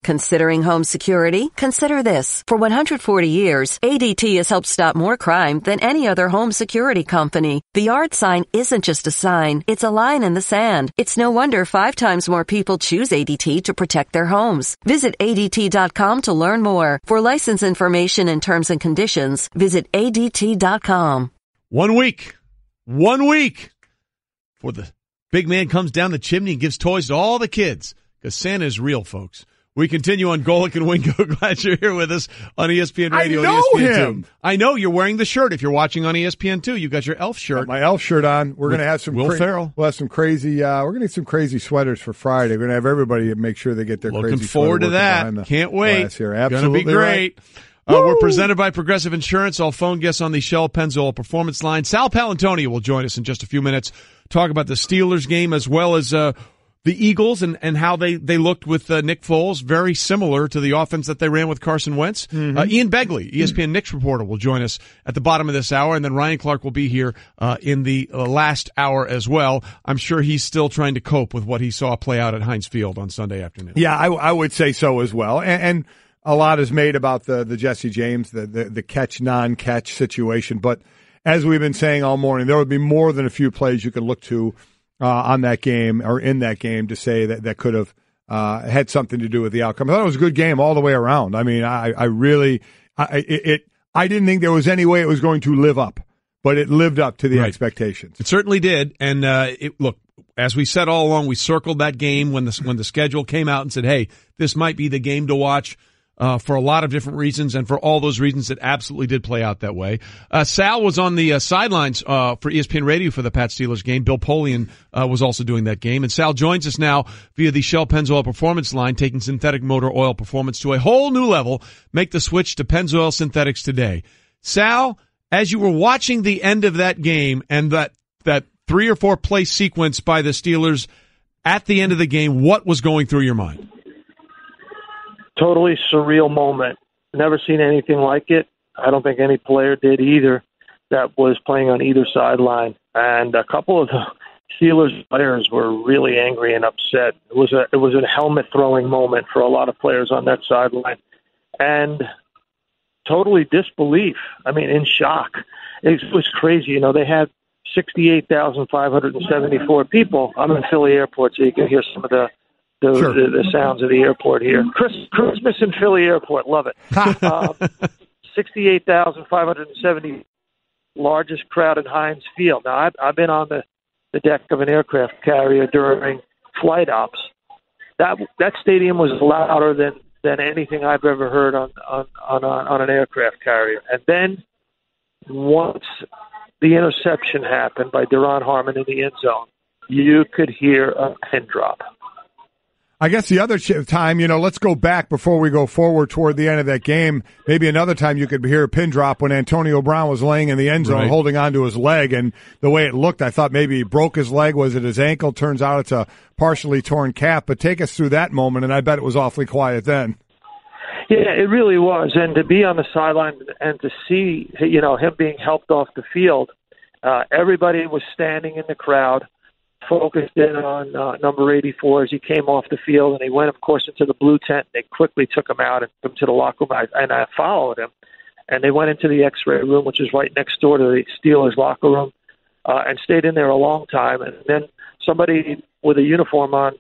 Considering home security? Consider this. For 140 years, ADT has helped stop more crime than any other home security company. The yard sign isn't just a sign, it's a line in the sand. It's no wonder 5 times more people choose ADT to protect their homes. Visit ADT.com to learn more. For license information and terms and conditions, visit ADT.com. 1 week for the big man comes down the chimney and gives toys to all the kids, because Santa is real, folks. We continue on Golic and Wingo. Glad you're here with us on ESPN Radio. I know and ESPN2. him. I know you're wearing the shirt. If you're watching on ESPN2, you got your elf shirt. Got my elf shirt on. We're going to have some Will Ferrell. We'll have some crazy. We're going to need some crazy sweaters for Friday. We're going to have everybody make sure they get their Looking crazy forward to sweater that. Can't wait. Here. Absolutely going to be great. Right. We're presented by Progressive Insurance. All phone guests on the Shell Pennzoil Performance Line. Sal Paolantonio will join us in just a few minutes. Talk about the Steelers game as well as the Eagles and how they looked with Nick Foles. Very similar to the offense that they ran with Carson Wentz. Mm-hmm. Ian Begley, ESPN Knicks reporter, will join us at the bottom of this hour. And then Ryan Clark will be here in the last hour as well. I'm sure he's still trying to cope with what he saw play out at Heinz Field on Sunday afternoon. Yeah, I would say so as well. And a lot is made about the Jesse James, the catch, non-catch situation. But as we've been saying all morning, there would be more than a few plays you could look to on that game or in that game to say that could have had something to do with the outcome. I thought it was a good game all the way around. I mean, I didn't think there was any way it was going to live up, but it lived up to the expectations. It certainly did. And look, as we said all along, we circled that game when the schedule came out and said, hey, this might be the game to watch. For a lot of different reasons, and for all those reasons, it absolutely did play out that way. Sal was on the sidelines for ESPN Radio for the Pat Steelers game. Bill Polian was also doing that game. And Sal joins us now via the Shell Pennzoil Performance Line, taking synthetic motor oil performance to a whole new level. Make the switch to Pennzoil Synthetics today. Sal, as you were watching the end of that game and that 3 or 4 play sequence by the Steelers at the end of the game, what was going through your mind? Totally surreal moment. Never seen anything like it. I don't think any player did either that was playing on either sideline. And a couple of the Steelers players were really angry and upset. It was a helmet throwing moment for a lot of players on that sideline. And totally disbelief. I mean, in shock. It was crazy. You know, they had 68,574 people. I'm in Philly Airport, so you can hear some of the sounds of the airport here. Christmas in Philly Airport, love it. 68,570, largest crowd at Heinz Field. Now, I've been on the deck of an aircraft carrier during flight ops. That stadium was louder than anything I've ever heard on an aircraft carrier. And then once the interception happened by Deron Harmon in the end zone, you could hear a pin drop. I guess the other time, let's go back before we go forward toward the end of that game. Maybe another time you could hear a pin drop when Antonio Brown was laying in the end zone holding onto his leg. And the way it looked, I thought maybe he broke his leg. Was it his ankle? Turns out it's a partially torn calf. But take us through that moment, and I bet it was awfully quiet then. Yeah, it really was. And to be on the sideline and to see, him being helped off the field, everybody was standing in the crowd, focused in on number 84 as he came off the field, and he went, of course, into the blue tent. They quickly took him out and took him to the locker room, and I followed him. And they went into the X-ray room, which is right next door to the Steelers locker room, and stayed in there a long time. And then somebody with a uniform on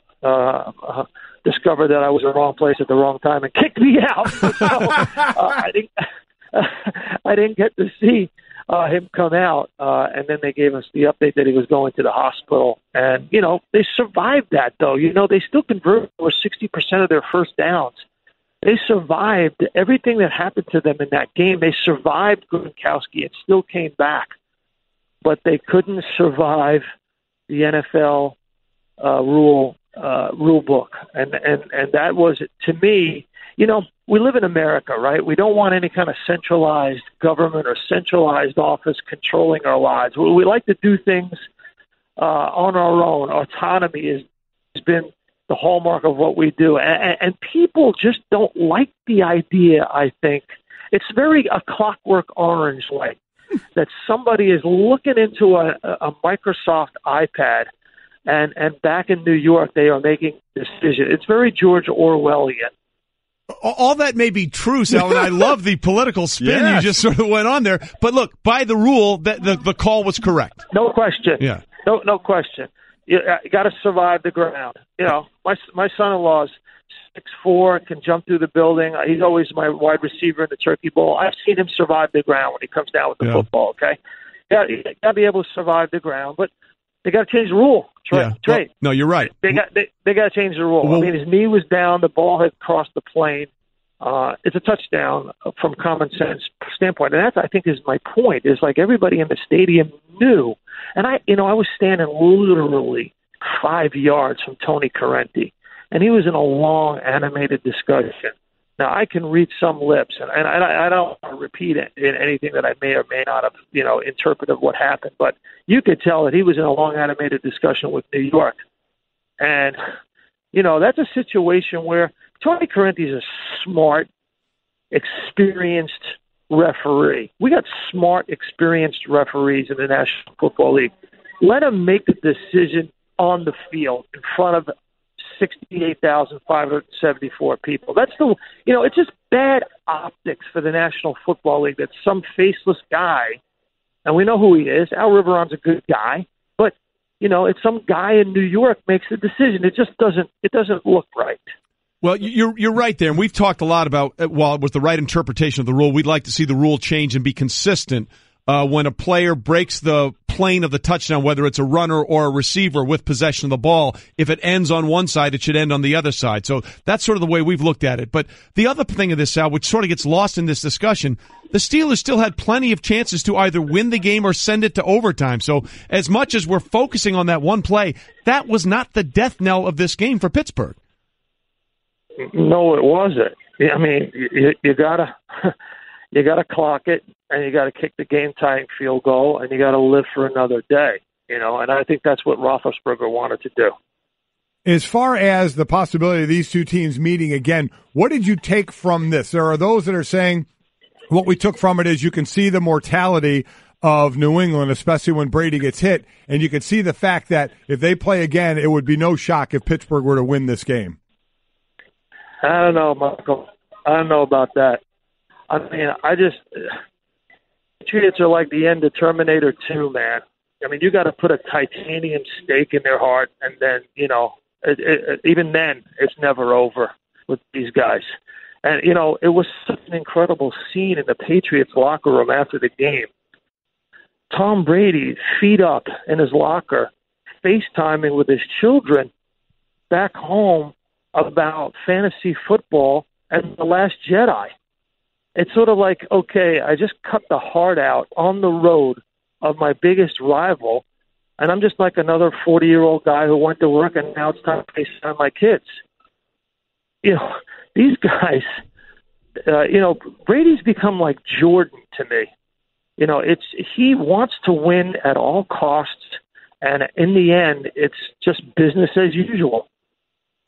discovered that I was in the wrong place at the wrong time and kicked me out. So I didn't get to see him come out, and then they gave us the update that he was going to the hospital. And, they survived that, though. They still converted over 60% of their first downs. They survived everything that happened to them in that game. They survived Gronkowski. It still came back. But they couldn't survive the NFL rule book. And that was, to me, we live in America, right? We don't want any kind of centralized government or centralized office controlling our lives. We like to do things on our own. Autonomy has been the hallmark of what we do. And people just don't like the idea, I think. It's very a Clockwork Orange like that somebody is looking into a Microsoft iPad and back in New York they are making a decision. It's very George Orwellian. All that may be true, Sal, and I love the political spin you just sort of went on there. But look, by the rule, the call was correct. No question. Yeah. No question. You got to survive the ground. My son-in-law's 6'4", can jump through the building. He's always my wide receiver in the Turkey Bowl. I've seen him survive the ground when he comes down with the football. Okay, you got to be able to survive the ground, but they got to change the rule. Trey. Well, no, you're right. They got to change the rule. Well, I mean, his knee was down. The ball had crossed the plane. It's a touchdown from common sense standpoint, and that I think is my point. Is like everybody in the stadium knew, and I was standing literally 5 yards from Tony Correnti, and he was in a long animated discussion. Now I can read some lips, and I don't want to repeat it in anything that I may or may not have interpreted what happened, but you could tell that he was in a long animated discussion with New York, and that's a situation where Tony Correnti is a smart, experienced referee. We got smart, experienced referees in the National Football League. Let him make the decision on the field in front of 68,574 people. That's it's just bad optics for the National Football League that some faceless guy, and we know who he is. Al Riveron's a good guy, but it's some guy in New York makes the decision. It just doesn't look right. Well, you're right there, and we've talked a lot about while it was the right interpretation of the rule, we'd like to see the rule change and be consistent when a player breaks the plane of the touchdown, whether it's a runner or a receiver with possession of the ball. If it ends on one side, it should end on the other side. So that's sort of the way we've looked at it. But the other thing of this, Sal, which sort of gets lost in this discussion, the Steelers still had plenty of chances to either win the game or send it to overtime. So as much as we're focusing on that one play, that was not the death knell of this game for Pittsburgh. No, it wasn't. I mean, you gotta clock it, and you gotta kick the game-tying field goal, and you gotta live for another day. And I think that's what Roethlisberger wanted to do. As far as the possibility of these two teams meeting again, what did you take from this? There are those that are saying what we took from it is you can see the mortality of New England, especially when Brady gets hit, and you can see the fact that if they play again, it would be no shock if Pittsburgh were to win this game. I don't know, Michael. I don't know about that. I mean, Patriots are like the end of Terminator 2, man. I mean, you got to put a titanium stake in their heart, and then, even then, it's never over with these guys. And, it was such an incredible scene in the Patriots locker room after the game. Tom Brady, feet up in his locker, FaceTiming with his children back home about fantasy football and The Last Jedi. It's sort of like, okay, I just cut the heart out on the road of my biggest rival, and I'm just like another 40-year-old guy who went to work, and now it's time to FaceTime my kids. These guys, Brady's become like Jordan to me. He wants to win at all costs, and in the end, it's just business as usual.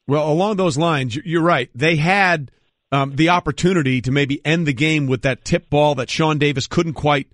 Well, along those lines, you're right. They had the opportunity to maybe end the game with that tip ball that Sean Davis couldn't quite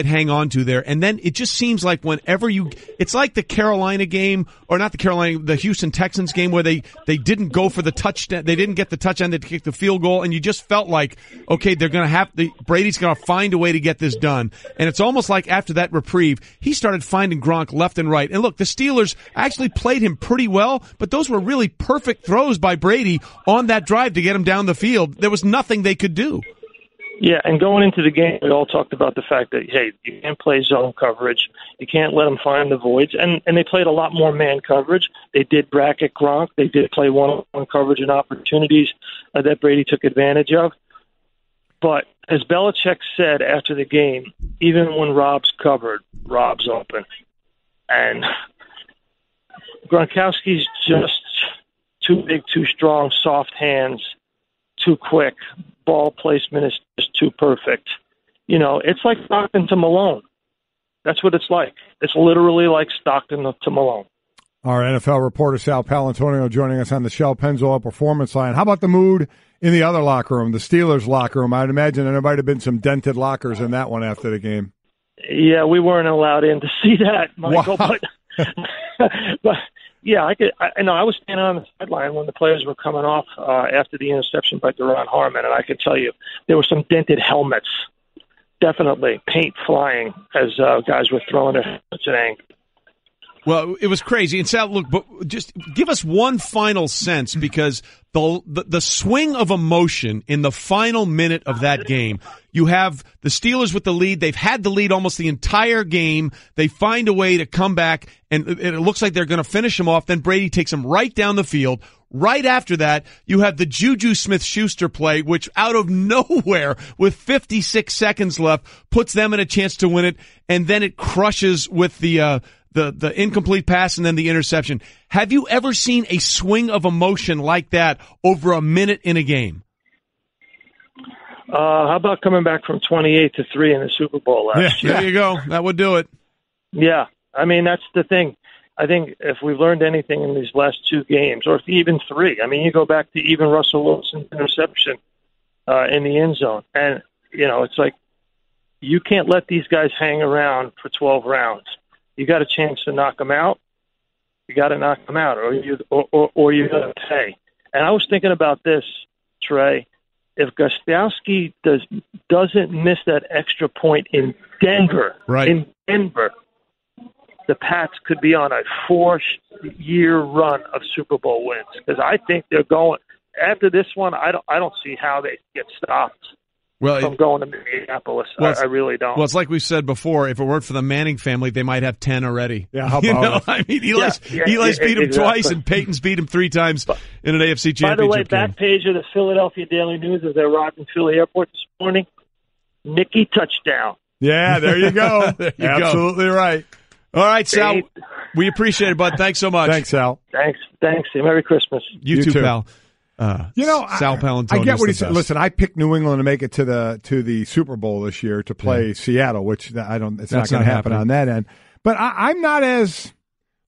hang on to there. And then it just seems like whenever it's like the Carolina game, or not the Houston Texans game where they didn't go for the touchdown. They didn't get the touchdown to kick the field goal. And you just felt like, okay, Brady's going to find a way to get this done. And it's almost like after that reprieve, he started finding Gronk left and right. And look, the Steelers actually played him pretty well, but those were really perfect throws by Brady on that drive to get him down the field. There was nothing they could do. Yeah, and going into the game, we all talked about the fact that, hey, you can't play zone coverage. You can't let them find the voids. And they played a lot more man coverage. They did bracket Gronk. They did play one-on-one coverage and opportunities that Brady took advantage of. But as Belichick said after the game, even when Rob's covered, Rob's open. And Gronkowski's just too big, too strong, soft hands, too quick. Ball placement is just too perfect. It's like Stockton to Malone. That's what it's like. It's literally like Stockton to Malone. Our NFL reporter Sal Paolantonio joining us on the Shell Pennzoil Performance Line. How about the mood in the other locker room, the Steelers locker room? I'd imagine there might have been some dented lockers in that one after the game. Yeah, we weren't allowed in to see that, Michael. Wow. But Yeah, I know. I was standing on the sideline when the players were coming off after the interception by Deron Harmon, and I can tell you there were some dented helmets. Definitely paint flying as guys were throwing their helmets at anger. Well, it was crazy. And Sal, look, but just give us one final sense, because the swing of emotion in the final minute of that game. You have the Steelers with the lead. They've had the lead almost the entire game. They find a way to come back, and it looks like they're going to finish them off. Then Brady takes them right down the field. Right after that, you have the Juju Smith-Schuster play, which out of nowhere, with 56 seconds left, puts them in a chance to win it, and then it crushes with the incomplete pass and then the interception. Have you ever seen a swing of emotion like that over a minute in a game? How about coming back from 28-3 in the Super Bowl last year? There you go. That would do it. Yeah. I mean, that's the thing. I think if we've learned anything in these last two games, or even three, I mean, you go back to even Russell Wilson's interception in the end zone. And, it's like you can't let these guys hang around for 12 rounds. You got a chance to knock them out. You got to knock them out, or you got to pay. And I was thinking about this, Trey. If Gostowski doesn't miss that extra point in Denver, the Pats could be on a 4-year run of Super Bowl wins, because I think they're going after this one. I don't see how they get stopped from going to Minneapolis. Well, I really don't. Well, it's like we said before. If it weren't for the Manning family, they might have 10 already. Yeah, how about I mean, Eli's beat him twice, and Peyton's beat him 3 times in an AFC championship. By the way, game. back page of the Philadelphia Daily News as they arrived in Philly Airport this morning. Nicky touchdown. Yeah, there you go. Absolutely right. All right, Sal. We appreciate it, bud. Thanks so much. Thanks, Sal. Thanks. Merry Christmas. You too, pal. Sal Paolantonio. I get what he said. Listen, I picked New England to make it to the Super Bowl this year to play Seattle, which it's not going to happen on that end. But I'm not as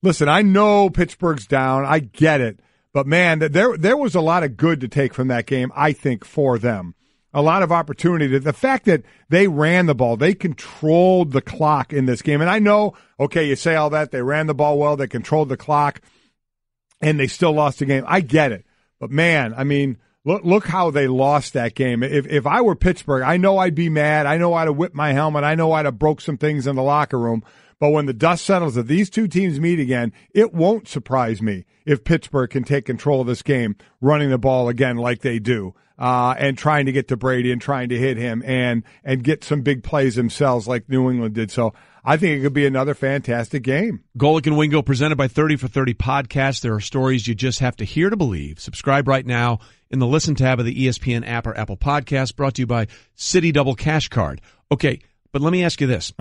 listen. I know Pittsburgh's down. I get it, but man, there was a lot of good to take from that game. I think for them, a lot of opportunity. The fact that they ran the ball, they controlled the clock in this game, and I know. Okay, you say all that. They ran the ball well. They controlled the clock, and they still lost the game. I get it. But, man, I mean, look how they lost that game. If I were Pittsburgh, I know I'd be mad. I know I'd have whipped my helmet. I know I'd have broke some things in the locker room. But when the dust settles, if these two teams meet again, it won't surprise me if Pittsburgh can take control of this game, running the ball again like they do, and trying to get to Brady and trying to hit him and get some big plays themselves like New England did. So I think it could be another fantastic game. Golic and Wingo, presented by 30 for 30 podcast. There are stories you just have to hear to believe. Subscribe right now in the Listen tab of the ESPN app or Apple Podcast, brought to you by Citi Double Cash Card. Okay, but let me ask you this.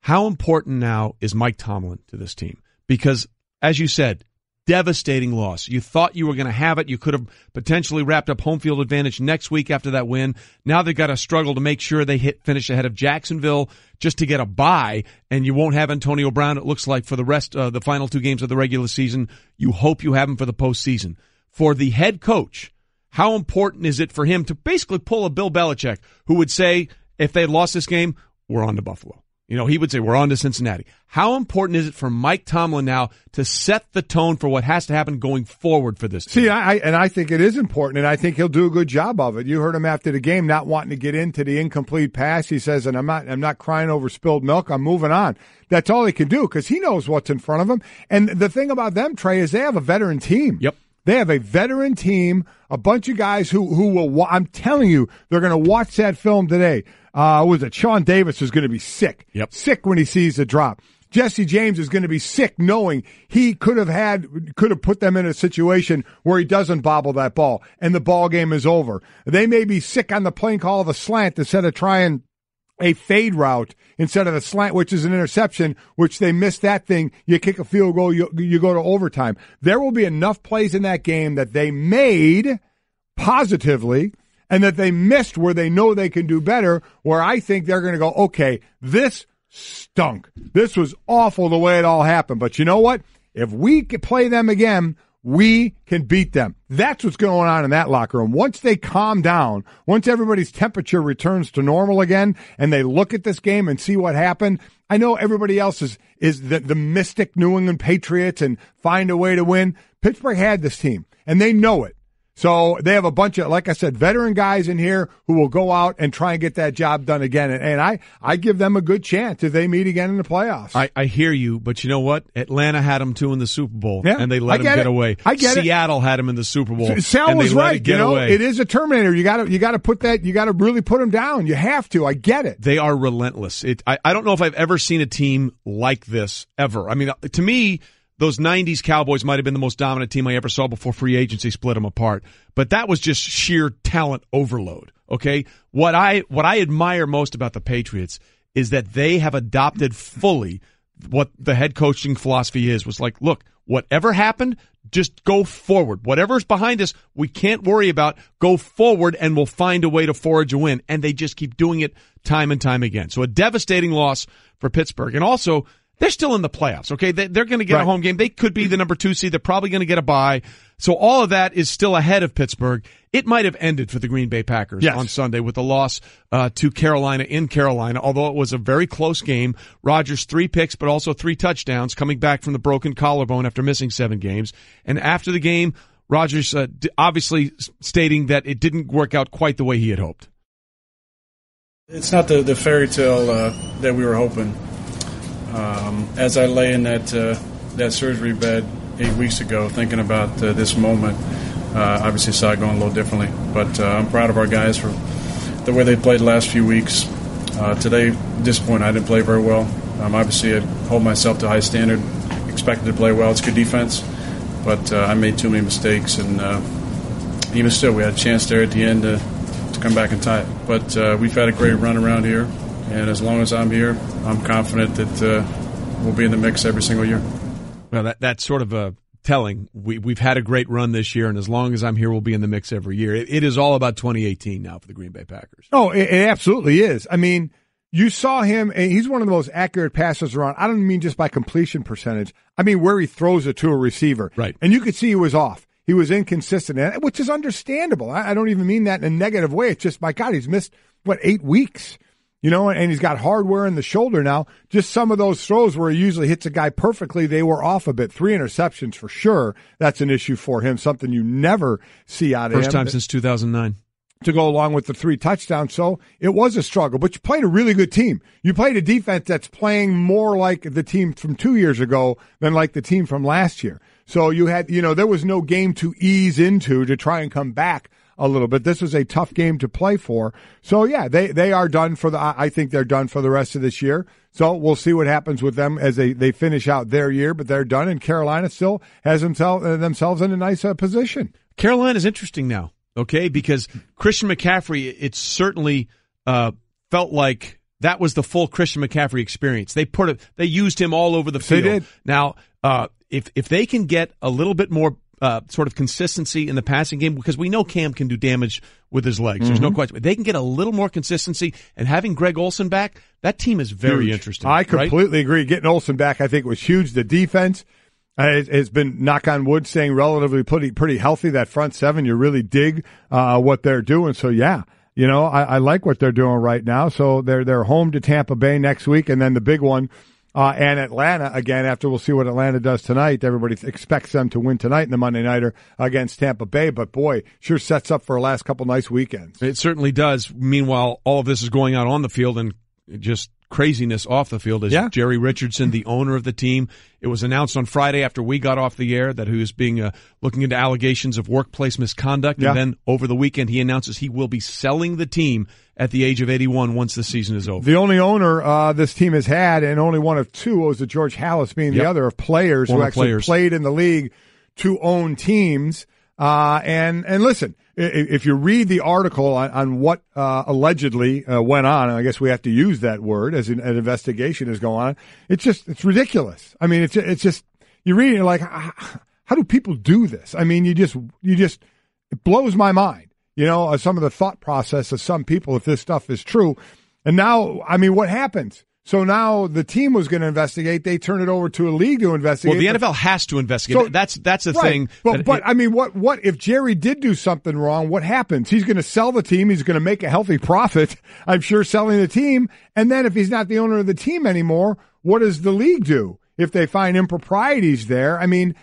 How important now is Mike Tomlin to this team? Because, as you said, devastating loss. You thought you were going to have it. You could have potentially wrapped up home field advantage next week after that win. Now they've got to struggle to make sure they finish ahead of Jacksonville just to get a bye, and you won't have Antonio Brown, it looks like, for the rest of the final 2 games of the regular season. You hope you have him for the postseason. For the head coach, how important is it for him to basically pull a Bill Belichick, who would say, if they had lost this game, we're on to Buffalo? He would say, we're on to Cincinnati. How important is it for Mike Tomlin now to set the tone for what has to happen going forward for this team? See, I think it is important, and I think he'll do a good job of it. You heard him after the game not wanting to get into the incomplete pass. He says, and I'm not crying over spilled milk. I'm moving on. That's all he can do because he knows what's in front of him. And the thing about them, Trey, is they have a veteran team. Yep. They have a veteran team, a bunch of guys who will, I'm telling you, they're going to watch that film today. Was it Sean Davis is going to be sick. Yep. Sick when he sees the drop. Jesse James is going to be sick knowing he could have put them in a situation where he doesn't bobble that ball and the ball game is over. They may be sick on the playing call of a slant instead of trying a fade route instead of the slant, which is an interception, which they missed that thing. You kick a field goal, you go to overtime. There will be enough plays in that game that they made positively and that they missed where they know they can do better, where I think they're going to go, okay, this stunk. This was awful the way it all happened. But you know what? If we play them again, we can beat them. That's what's going on in that locker room. Once they calm down, once everybody's temperature returns to normal again, and they look at this game and see what happened, I know everybody else is the mystic New England Patriots and find a way to win. Pittsburgh had this team, and they know it. So they have a bunch of, like I said, veteran guys in here who will go out and try and get that job done again. And I give them a good chance if they meet again in the playoffs. I hear you, but you know what? Atlanta had them too in the Super Bowl, and they let him get away. I get Seattle had him in the Super Bowl. Sal and was they let right. it get away. It is a Terminator. You got to put that. You got to really put him down. You have to. I get it. They are relentless. I don't know if I've ever seen a team like this ever. I mean, to me, those 90s Cowboys might have been the most dominant team I ever saw before free agency split them apart. But that was just sheer talent overload, okay? What I admire most about the Patriots is that they have adopted fully what the head coaching philosophy was like, look, whatever happened, just go forward. Whatever's behind us, we can't worry about. Go forward, and we'll find a way to forge a win. And they just keep doing it time and time again. So a devastating loss for Pittsburgh. And also, they're still in the playoffs, okay? They're going to get a home game. They could be the number 2 seed. They're probably going to get a bye. So all of that is still ahead of Pittsburgh. It might have ended for the Green Bay Packers on Sunday with the loss to Carolina in Carolina, although it was a very close game. Rodgers 3 picks, but also 3 touchdowns, coming back from the broken collarbone after missing 7 games. And after the game, Rodgers obviously stating that it didn't work out quite the way he had hoped. It's not the fairy tale that we were hoping. As I lay in that surgery bed 8 weeks ago, thinking about this moment, obviously saw it going a little differently. But I'm proud of our guys for the way they played the last few weeks. Today, disappointed I didn't play very well. Obviously, I hold myself to a high standard, expected to play well. It's good defense, but I made too many mistakes. And even still, we had a chance there at the end to come back and tie it. But we've had a great run around here. And as long as I'm here, I'm confident that we'll be in the mix every single year. Well, that's sort of telling. We've had a great run this year, and as long as I'm here, we'll be in the mix every year. It is all about 2018 now for the Green Bay Packers. Oh, it absolutely is. I mean, you saw him, and he's one of the most accurate passers around. I don't mean just by completion percentage. I mean where he throws it to a receiver. Right. And you could see he was off. He was inconsistent, which is understandable. I don't even mean that in a negative way. It's just, my God, he's missed, 8 weeks? And he's got hardware in the shoulder now. Just some of those throws where he usually hits a guy perfectly, they were off a bit. 3 interceptions for sure. That's an issue for him, something you never see out of him. First time since 2009. To go along with the 3 touchdowns. So it was a struggle, but you played a really good team. You played a defense that's playing more like the team from 2 years ago than like the team from last year. So you had, there was no game to ease into to try and come back a little bit. This was a tough game to play for. So yeah, they are done I think they're done for the rest of this year. So we'll see what happens with them as they finish out their year, but they're done, and Carolina still has themselves in a nice position. Carolina's interesting now, okay, because Christian McCaffrey, it certainly felt like that was the full Christian McCaffrey experience. They used him all over the field. They did. Now, if they can get a little bit more sort of consistency in the passing game, because we know Cam can do damage with his legs. There's no question. But they can get a little more consistency, and having Greg Olsen back, that team is very interesting. I completely agree. Getting Olsen back, I think, was huge. The defense has been, knock on wood, staying relatively pretty healthy. That front seven, you really dig what they're doing. So, yeah, I like what they're doing right now. So they're home to Tampa Bay next week, and then the big one, and Atlanta again. After we'll see what Atlanta does tonight. Everybody expects them to win tonight in the Monday Nighter against Tampa Bay. But boy, sure sets up for a last couple nice weekends. It certainly does. Meanwhile, all of this is going on the field, and just craziness off the field. Jerry Richardson, the owner of the team. It was announced on Friday after we got off the air that he was being looking into allegations of workplace misconduct. And then over the weekend, he announces he will be selling the team at the age of 81 once the season is over. The only owner this team has had, and only one of two, was the George Halas being the other, of players who actually played in the league to own teams. And listen, if you read the article on what allegedly went on, and I guess we have to use that word as an investigation is going on, it's ridiculous. I mean, it's just, you read it, you're like, how do people do this? I mean, it blows my mind. Some of the thought process of some people, if this stuff is true. And now, I mean, what happens? So now the team was going to investigate. They turn it over to a league to investigate. Well, the NFL has to investigate. So, that's the thing. But I mean, what if Jerry did do something wrong? What happens? He's going to sell the team. He's going to make a healthy profit, I'm sure, selling the team. And then if he's not the owner of the team anymore, what does the league do if they find improprieties there? I mean,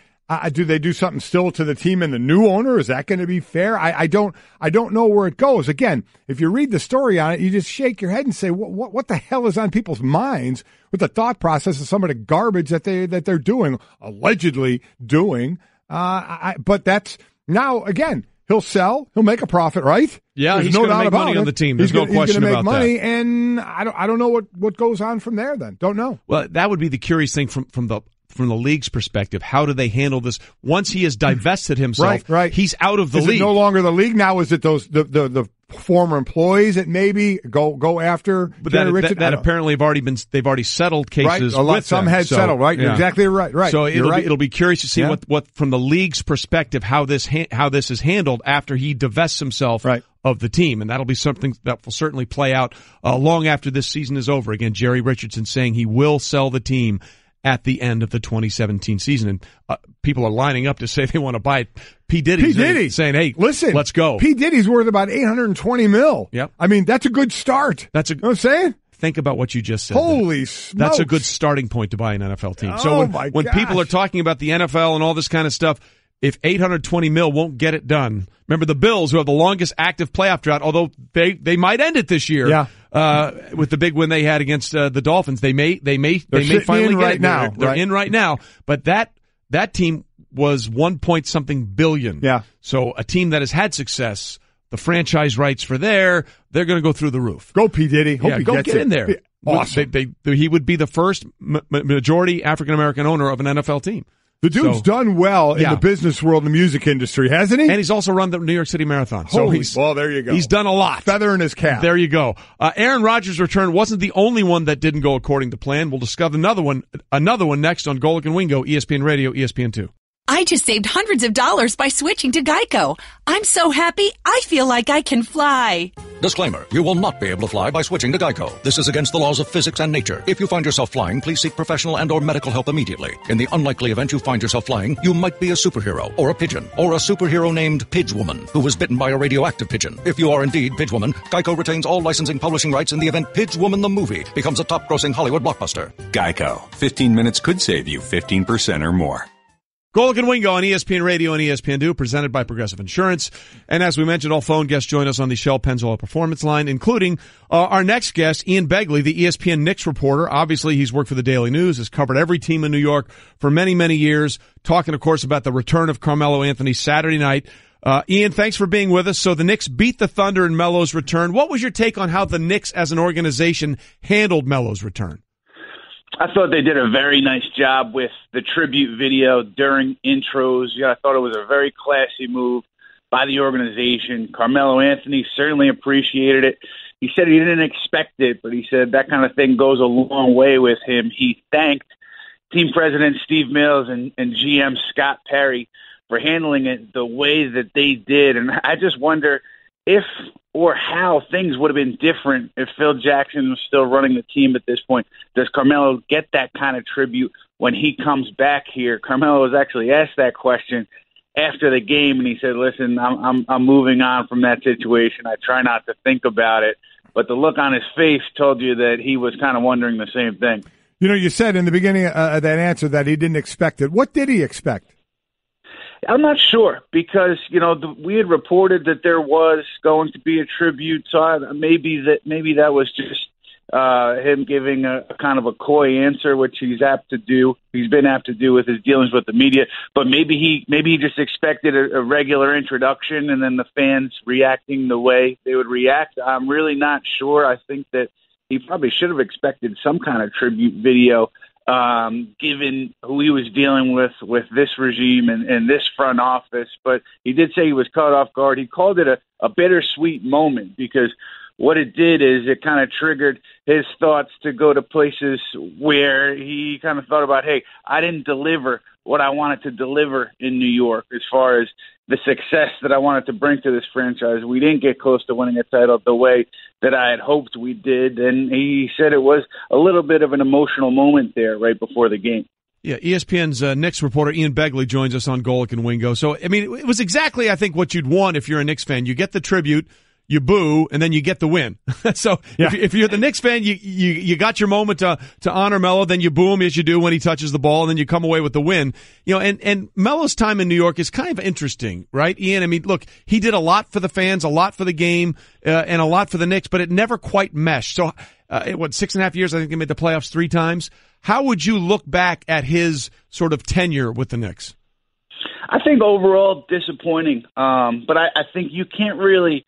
do they do something still to the team and the new owner? Is that going to be fair? I don't know where it goes. Again, if you read the story on it, you just shake your head and say, what the hell is on people's minds with the thought process of some of the garbage that they're doing, allegedly doing? But that's now again. He'll sell. He'll make a profit, right? Yeah, he's going to make money on the team. There's no question about that. He's going to make money, and I don't know what goes on from there. Then don't know. Well, that would be the curious thing from the league's perspective. How do they handle this once he has divested himself? Right. He's out of the league. Is it no longer the league now? Is it the former employees that maybe go after? But that apparently they've already settled cases. Right. With some them. had settled. Right. Yeah. You're exactly right. Right. So it'll be curious to see what from the league's perspective how this is handled after he divests himself. Right. Of the team, and that'll be something that will certainly play out long after this season is over. Again, Jerry Richardson saying he will sell the team at the end of the 2017 season, and people are lining up to say they want to buy it. P. Diddy saying, "Hey, listen, let's go." P. Diddy's worth about $820 million. Yep. I mean, that's a good start. You know what I'm saying? Think about what you just said. Holy smokes. That's a good starting point to buy an NFL team. So when people are talking about the NFL and all this kind of stuff, if $820 million won't get it done, remember the Bills, who have the longest active playoff drought, although they might end it this year. Yeah. With the big win they had against the Dolphins, they may finally get it now. They're in right now, but that team was 1 billion. Yeah. So a team that has had success, the franchise rights for they're going to go through the roof. Go P. Diddy. Hope he go gets get in there. Awesome. He would be the first majority African American owner of an NFL team. The dude's done well in the business world and the music industry, hasn't he? And he's also run the New York City Marathon. Well, there you go. He's done a lot. Feather in his cap. There you go. Aaron Rodgers' return wasn't the only one that didn't go according to plan. We'll discuss another one next on Golic and Wingo, ESPN Radio, ESPN2. I just saved hundreds of dollars by switching to Geico. I'm so happy, I feel like I can fly. Disclaimer, you will not be able to fly by switching to Geico. This is against the laws of physics and nature. If you find yourself flying, please seek professional and or medical help immediately. In the unlikely event you find yourself flying, you might be a superhero, or a pigeon, or a superhero named Pidgewoman, who was bitten by a radioactive pigeon. If you are indeed Pidgewoman, Geico retains all licensing publishing rights in the event Pidgewoman the movie becomes a top-grossing Hollywood blockbuster. Geico. 15 minutes could save you 15% or more. Golic and Wingo on ESPN Radio and ESPN2, presented by Progressive Insurance. And as we mentioned, all phone guests join us on the Shell Pennzoil Performance Line, including our next guest, Ian Begley, the ESPN Knicks reporter. Obviously, he's worked for the Daily News, has covered every team in New York for many, many years, talking, of course, about the return of Carmelo Anthony Saturday night. Ian, thanks for being with us. So the Knicks beat the Thunder in Melo's return. What was your take on how the Knicks as an organization handled Melo's return? I thought they did a very nice job with the tribute video during intros. I thought it was a very classy move by the organization. Carmelo Anthony certainly appreciated it. He said he didn't expect it, but he said that kind of thing goes a long way with him. He thanked team president Steve Mills and GM Scott Perry for handling it the way that they did. And I just wonder if or how things would have been different if Phil Jackson was still running the team at this point. Does Carmelo get that kind of tribute when he comes back here? Carmelo was actually asked that question after the game, and he said, listen, I'm moving on from that situation. I try not to think about it. But the look on his face told you that he was kind of wondering the same thing. You know, you said in the beginning of that answer that he didn't expect it. What did he expect? I'm not sure because, we had reported that there was going to be a tribute. So maybe that was just him giving a kind of a coy answer, which he's apt to do. He's been apt to do with his dealings with the media. But maybe he just expected a regular introduction and then the fans reacting the way they would react. I'm really not sure. I think that he probably should have expected some kind of tribute video. Given who he was dealing with this regime and this front office. But he did say he was caught off guard. He called it a bittersweet moment because what it did is it kind of triggered his thoughts to go to places where he kind of thought about, hey, I didn't deliver what I wanted to deliver in New York as far as the success that I wanted to bring to this franchise. We didn't get close to winning a title the way that I had hoped we did, and he said it was a little bit of an emotional moment there right before the game. Yeah, ESPN's Knicks reporter Ian Begley joins us on Golic and Wingo. So, I mean, it was exactly, I think, what you'd want if you're a Knicks fan. You get the tribute, you boo, and then you get the win. So yeah. if you're the Knicks fan, you got your moment to honor Melo, then you boo him as you do when he touches the ball, and then you come away with the win. You know, and Melo's time in New York is kind of interesting, right, Ian? I mean, look, he did a lot for the fans, a lot for the game, and a lot for the Knicks, but it never quite meshed. So, 6.5 years, I think he made the playoffs 3 times. How would you look back at his sort of tenure with the Knicks? I think overall disappointing, but I think you can't really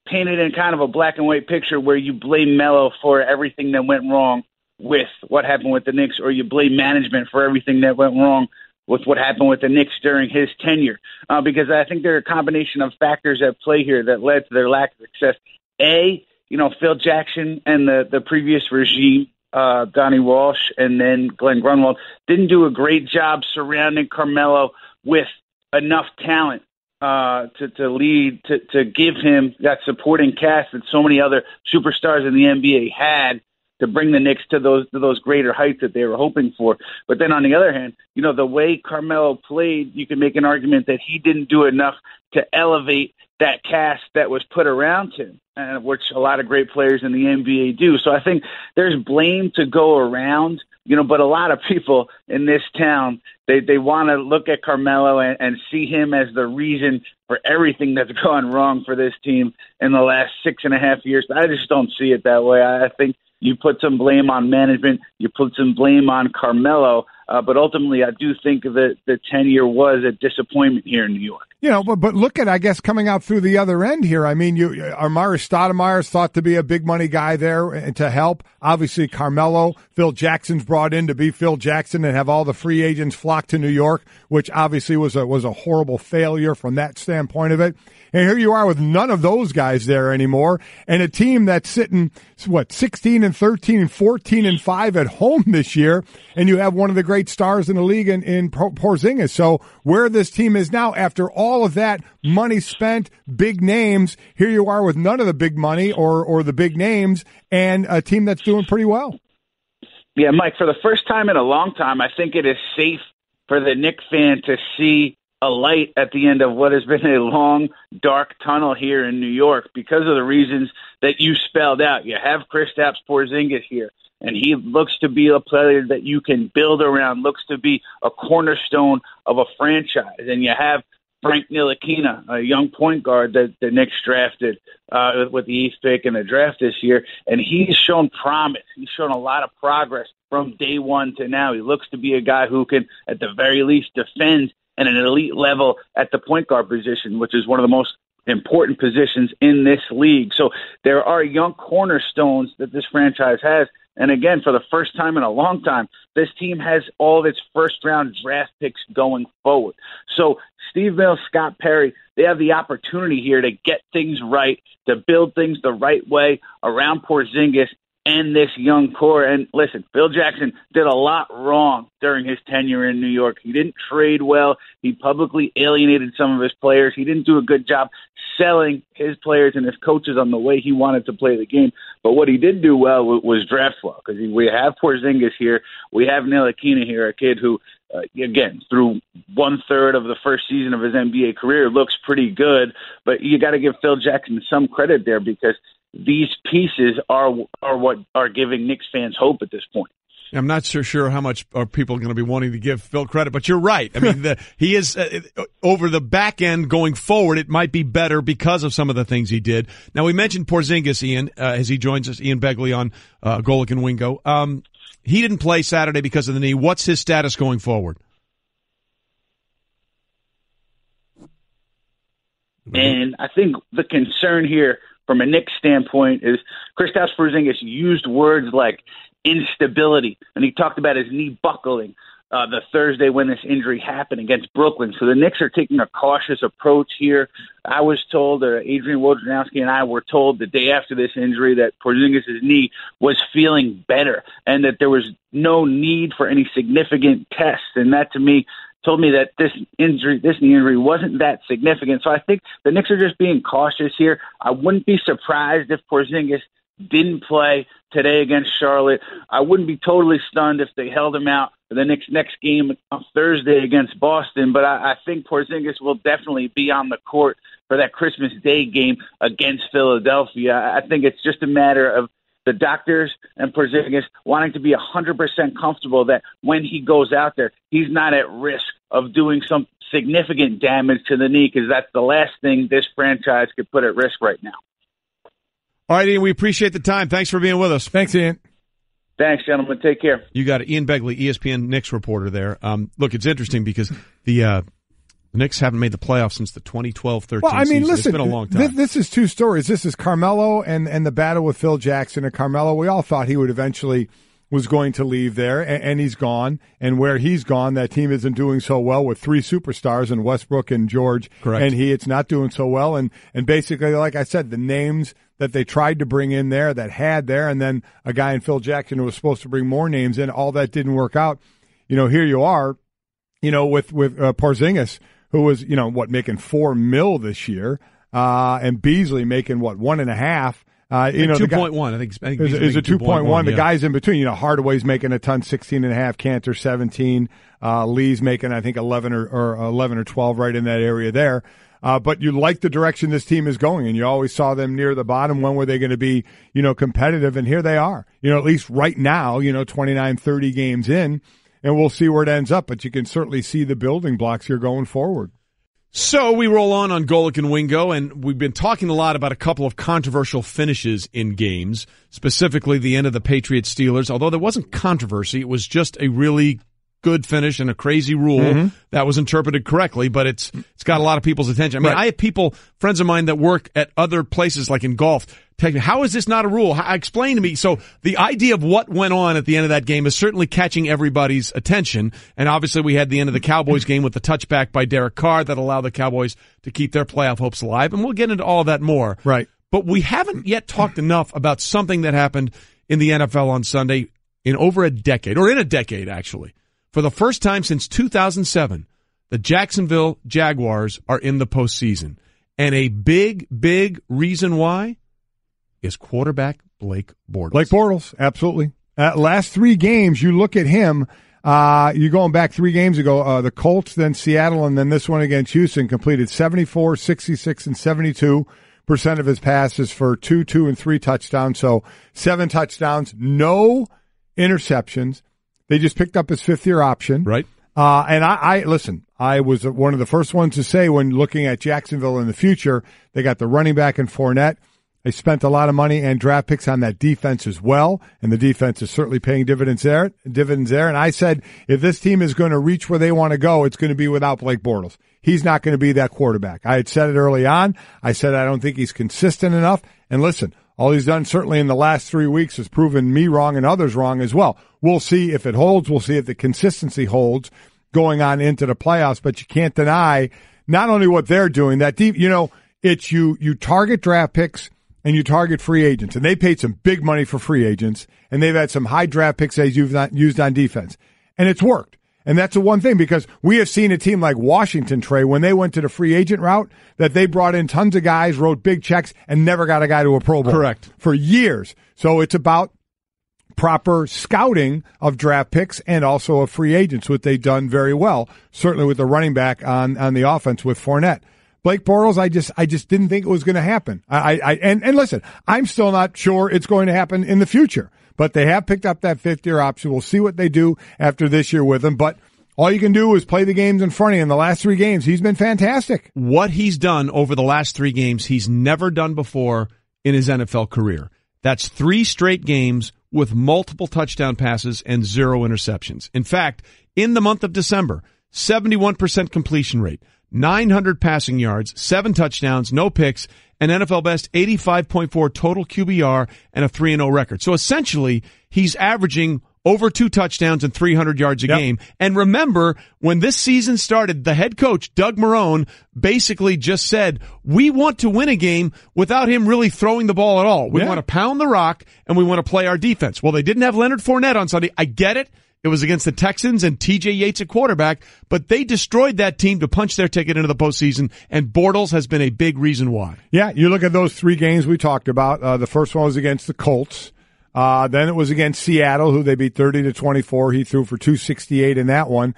paint it in kind of a black and white picture where you blame Melo for everything that went wrong with what happened with the Knicks, or you blame management for everything that went wrong with what happened with the Knicks during his tenure. Because I think there are a combination of factors at play here that led to their lack of success. Phil Jackson and the previous regime, Donnie Walsh and then Glenn Grunwald, didn't do a great job surrounding Carmelo with enough talent to lead, to give him that supporting cast that so many other superstars in the NBA had to bring the Knicks to those greater heights that they were hoping for. But then on the other hand, the way Carmelo played, you can make an argument that he didn't do enough to elevate that cast that was put around him, which a lot of great players in the NBA do. So I think there's blame to go around, but a lot of people in this town, they want to look at Carmelo and see him as the reason for everything that's gone wrong for this team in the last 6.5 years. I just don't see it that way. I think you put some blame on management, you put some blame on Carmelo, but ultimately I do think that the tenure was a disappointment here in New York. But look at, I guess, coming out through the other end here. I mean, Amari Stoudemire is thought to be a big money guy there and to help. Obviously, Carmelo, Phil Jackson's brought in to be Phil Jackson and have all the free agents flock to New York, which obviously was a horrible failure from that standpoint of it. And here you are with none of those guys there anymore, and a team that's sitting 16-13 and 14-5 at home this year, and you have one of the great stars in the league in Porzingis. So where this team is now, after all of that money spent, big names, here you are with none of the big money or the big names, and a team that's doing pretty well. Yeah, Mike, for the first time in a long time, I think it is safe for the Knicks fan to see a light at the end of what has been a long, dark tunnel here in New York because of the reasons that you spelled out. You have Kristaps Porzingis here, and he looks to be a player that you can build around, looks to be a cornerstone of a franchise. And you have Frank Ntilikina, a young point guard that the Knicks drafted with the 8th pick in the draft this year, and he's shown promise. He's shown a lot of progress from day one to now. He looks to be a guy who can, at the very least, defend at an elite level at the point guard position, which is one of the most important positions in this league. So there are young cornerstones that this franchise has. And again, for the first time in a long time, this team has all of its first-round draft picks going forward. So Steve Mills, Scott Perry, they have the opportunity here to get things right, to build things the right way around Porzingis and this young core. And listen, Phil Jackson did a lot wrong during his tenure in New York. He didn't trade well. He publicly alienated some of his players. He didn't do a good job selling his players and his coaches on the way he wanted to play the game. But what he did do well was draft well, because we have Porzingis here. We have Ntilikina here, a kid who, again, through 1/3 of the first season of his NBA career, looks pretty good. But you got to give Phil Jackson some credit there, because these pieces are what are giving Knicks fans hope at this point. I'm not so sure how much are people going to be wanting to give Phil credit, but you're right. I mean, he is over the back end going forward. It might be better because of some of the things he did. Now, we mentioned Porzingis, Ian, as he joins us, Ian Begley on Golic and Wingo. He didn't play Saturday because of the knee. What's his status going forward? And I think the concern here from a Knicks standpoint is Kristaps Porzingis used words like instability, and he talked about his knee buckling the Thursday when this injury happened against Brooklyn. So the Knicks are taking a cautious approach here. I was told, Adrian Wojnarowski and I were told the day after this injury that Porzingis' knee was feeling better and that there was no need for any significant tests. And that, to me, told me that this knee injury wasn't that significant. So I think the Knicks are just being cautious here. I wouldn't be surprised if Porzingis didn't play today against Charlotte. I wouldn't be totally stunned if they held him out for the next game on Thursday against Boston, but I think Porzingis will definitely be on the court for that Christmas Day game against Philadelphia. I think it's just a matter of the doctors and Porzingis wanting to be 100% comfortable that when he goes out there, he's not at risk of doing some significant damage to the knee, because that's the last thing this franchise could put at risk right now. All right, Ian, we appreciate the time. Thanks for being with us. Thanks, Ian. Thanks, gentlemen. Take care. You got it. Ian Begley, ESPN Knicks reporter there. Look, it's interesting because the Knicks haven't made the playoffs since the 2012-13 well, I mean, season. listen, it's been a long time. This is two stories. This is Carmelo and the battle with Phil Jackson. And Carmelo, we all thought he would eventually was going to leave there, and he's gone. And where he's gone, that team isn't doing so well with three superstars in Westbrook and George. Correct. And it's not doing so well. And basically, like I said, the names that they tried to bring in there, that had there, and then a guy in Phil Jackson who was supposed to bring more names in, all that didn't work out. Here you are, with Porzingis, who was, making $4 million this year, and Beasley making, $1.5 million. 2.1, I think is a 2.1. The yeah. guys in between, Hardaway's making a ton, 16.5, Cantor 17, Lee's making, I think, 11 or 12, right in that area there. But you like the direction this team is going, and you always saw them near the bottom. When were they going to be, competitive? And here they are, at least right now, 29, 30 games in, and we'll see where it ends up. But you can certainly see the building blocks here going forward. So we roll on Golic and Wingo, and we've been talking a lot about a couple of controversial finishes in games, specifically the end of the Patriots Steelers. Although there wasn't controversy, it was just a really good finish and a crazy rule that was interpreted correctly, but it's got a lot of people's attention. I mean, I have friends of mine that work at other places like in golf, tell me, how is this not a rule? Explain to me. So the idea of what went on at the end of that game is certainly catching everybody's attention, and obviously we had the end of the Cowboys game with the touchback by Derek Carr that allowed the Cowboys to keep their playoff hopes alive, and we'll get into all that more. Right. But we haven't yet talked enough about something that happened in the NFL on Sunday in over a decade, or in a decade, actually. For the first time since 2007, the Jacksonville Jaguars are in the postseason. And a big, big reason why is quarterback Blake Bortles. Blake Bortles, absolutely. Last three games, you look at him, you're going back 3 games ago, the Colts, then Seattle, and then this one against Houston, completed 74, 66, and 72% of his passes for 2, 2, and 3 touchdowns. So 7 touchdowns, no interceptions. They just picked up his 5th-year option. Right. And I listen, I was one of the first ones to say when looking at Jacksonville in the future, they got the running back in Fournette. They spent a lot of money and draft picks on that defense as well, and the defense is certainly paying dividends there. And I said, if this team is going to reach where they want to go, it's going to be without Blake Bortles. He's not going to be that quarterback. I had said it early on. I said I don't think he's consistent enough. And listen, all he's done certainly in the last 3 weeks has proven me wrong and others wrong as well. We'll see if it holds. We'll see if the consistency holds going on into the playoffs. But you can't deny not only what they're doing, that deep, it's you target draft picks and you target free agents. And they paid some big money for free agents, and they've had some high draft picks they've used on defense. And it's worked. And that's the one thing, because we have seen a team like Washington, Trey, when they went to the free agent route, that they brought in tons of guys, wrote big checks, and never got a guy to a Pro Bowl. Correct. For years. So it's about proper scouting of draft picks and also of free agents, which they've done very well, certainly with the running back on the offense with Fournette. Blake Bortles, I just didn't think it was going to happen. And listen, I'm still not sure it's going to happen in the future. But they have picked up that 5th-year option. We'll see what they do after this year with him. But all you can do is play the games in front of you. In the last 3 games, he's been fantastic. What he's done over the last 3 games, he's never done before in his NFL career. That's 3 straight games with multiple touchdown passes and 0 interceptions. In fact, in the month of December, 71% completion rate, 900 passing yards, 7 touchdowns, no picks, an NFL best 85.4 total QBR, and a 3-0 record. So essentially, he's averaging over 2 touchdowns and 300 yards a game. And remember, when this season started, the head coach, Doug Marrone, basically just said, we want to win a game without him really throwing the ball at all. We want to pound the rock, and we want to play our defense. Well, they didn't have Leonard Fournette on Sunday. I get it. It was against the Texans and T.J. Yates at quarterback, but they destroyed that team to punch their ticket into the postseason, and Bortles has been a big reason why. Yeah, you look at those 3 games we talked about. The first one was against the Colts. Then it was against Seattle, who they beat 30-24. He threw for 268 in that one.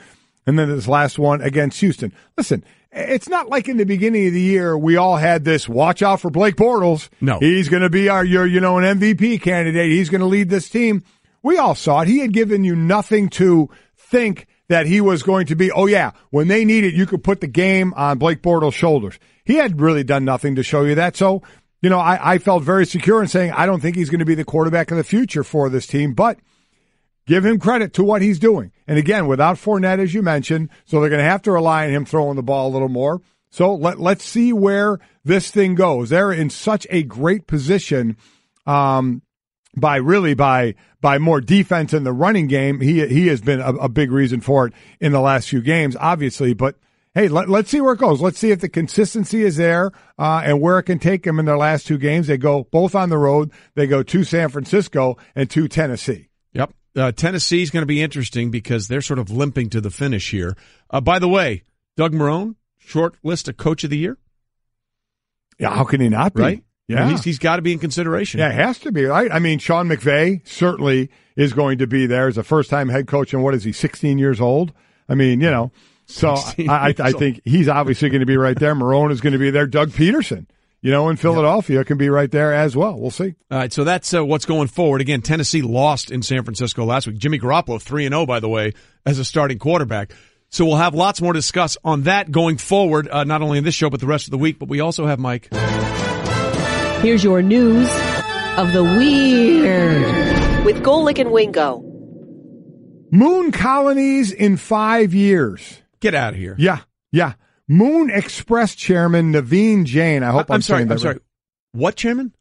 And then this last one against Houston. Listen, it's not like in the beginning of the year we all had this, watch out for Blake Bortles. No. He's going to be an MVP candidate. He's going to lead this team. We all saw it. He had given you nothing to think that he was going to be, when they need it, you could put the game on Blake Bortles' shoulders. He had really done nothing to show you that. So, I felt very secure in saying I don't think he's going to be the quarterback of the future for this team, but give him credit to what he's doing. And again, without Fournette, as you mentioned, so they're going to have to rely on him throwing the ball a little more. So let's see where this thing goes. They're in such a great position by more defense in the running game. He has been a big reason for it in the last few games, obviously, but hey, let's see where it goes. Let's see if the consistency is there and where it can take them in their last 2 games. They go both on the road. They go to San Francisco and to Tennessee. Yep. Tennessee is going to be interesting because they're sort of limping to the finish here. By the way, Doug Marrone, short list of Coach of the Year. Yeah, how can he not be? Right? Yeah. I mean, he's got to be in consideration. Yeah, it has to be, right? I mean, Sean McVay certainly is going to be there as a first-time head coach, and what is he, 16 years old? I mean, so I think he's obviously going to be right there. Marrone is going to be there. Doug Peterson, in Philadelphia can be right there as well. We'll see. All right, so that's what's going forward. Again, Tennessee lost in San Francisco last week. Jimmy Garoppolo, 3-0, by the way, as a starting quarterback. So we'll have lots more to discuss on that going forward, not only in this show but the rest of the week. But we also have Mike. Here's your news of the weird with Golic and Wingo. Moon colonies in 5 years. Get out of here. Yeah. Moon Express chairman Naveen Jain. I hope I'm saying that right. I'm sorry. What chairman?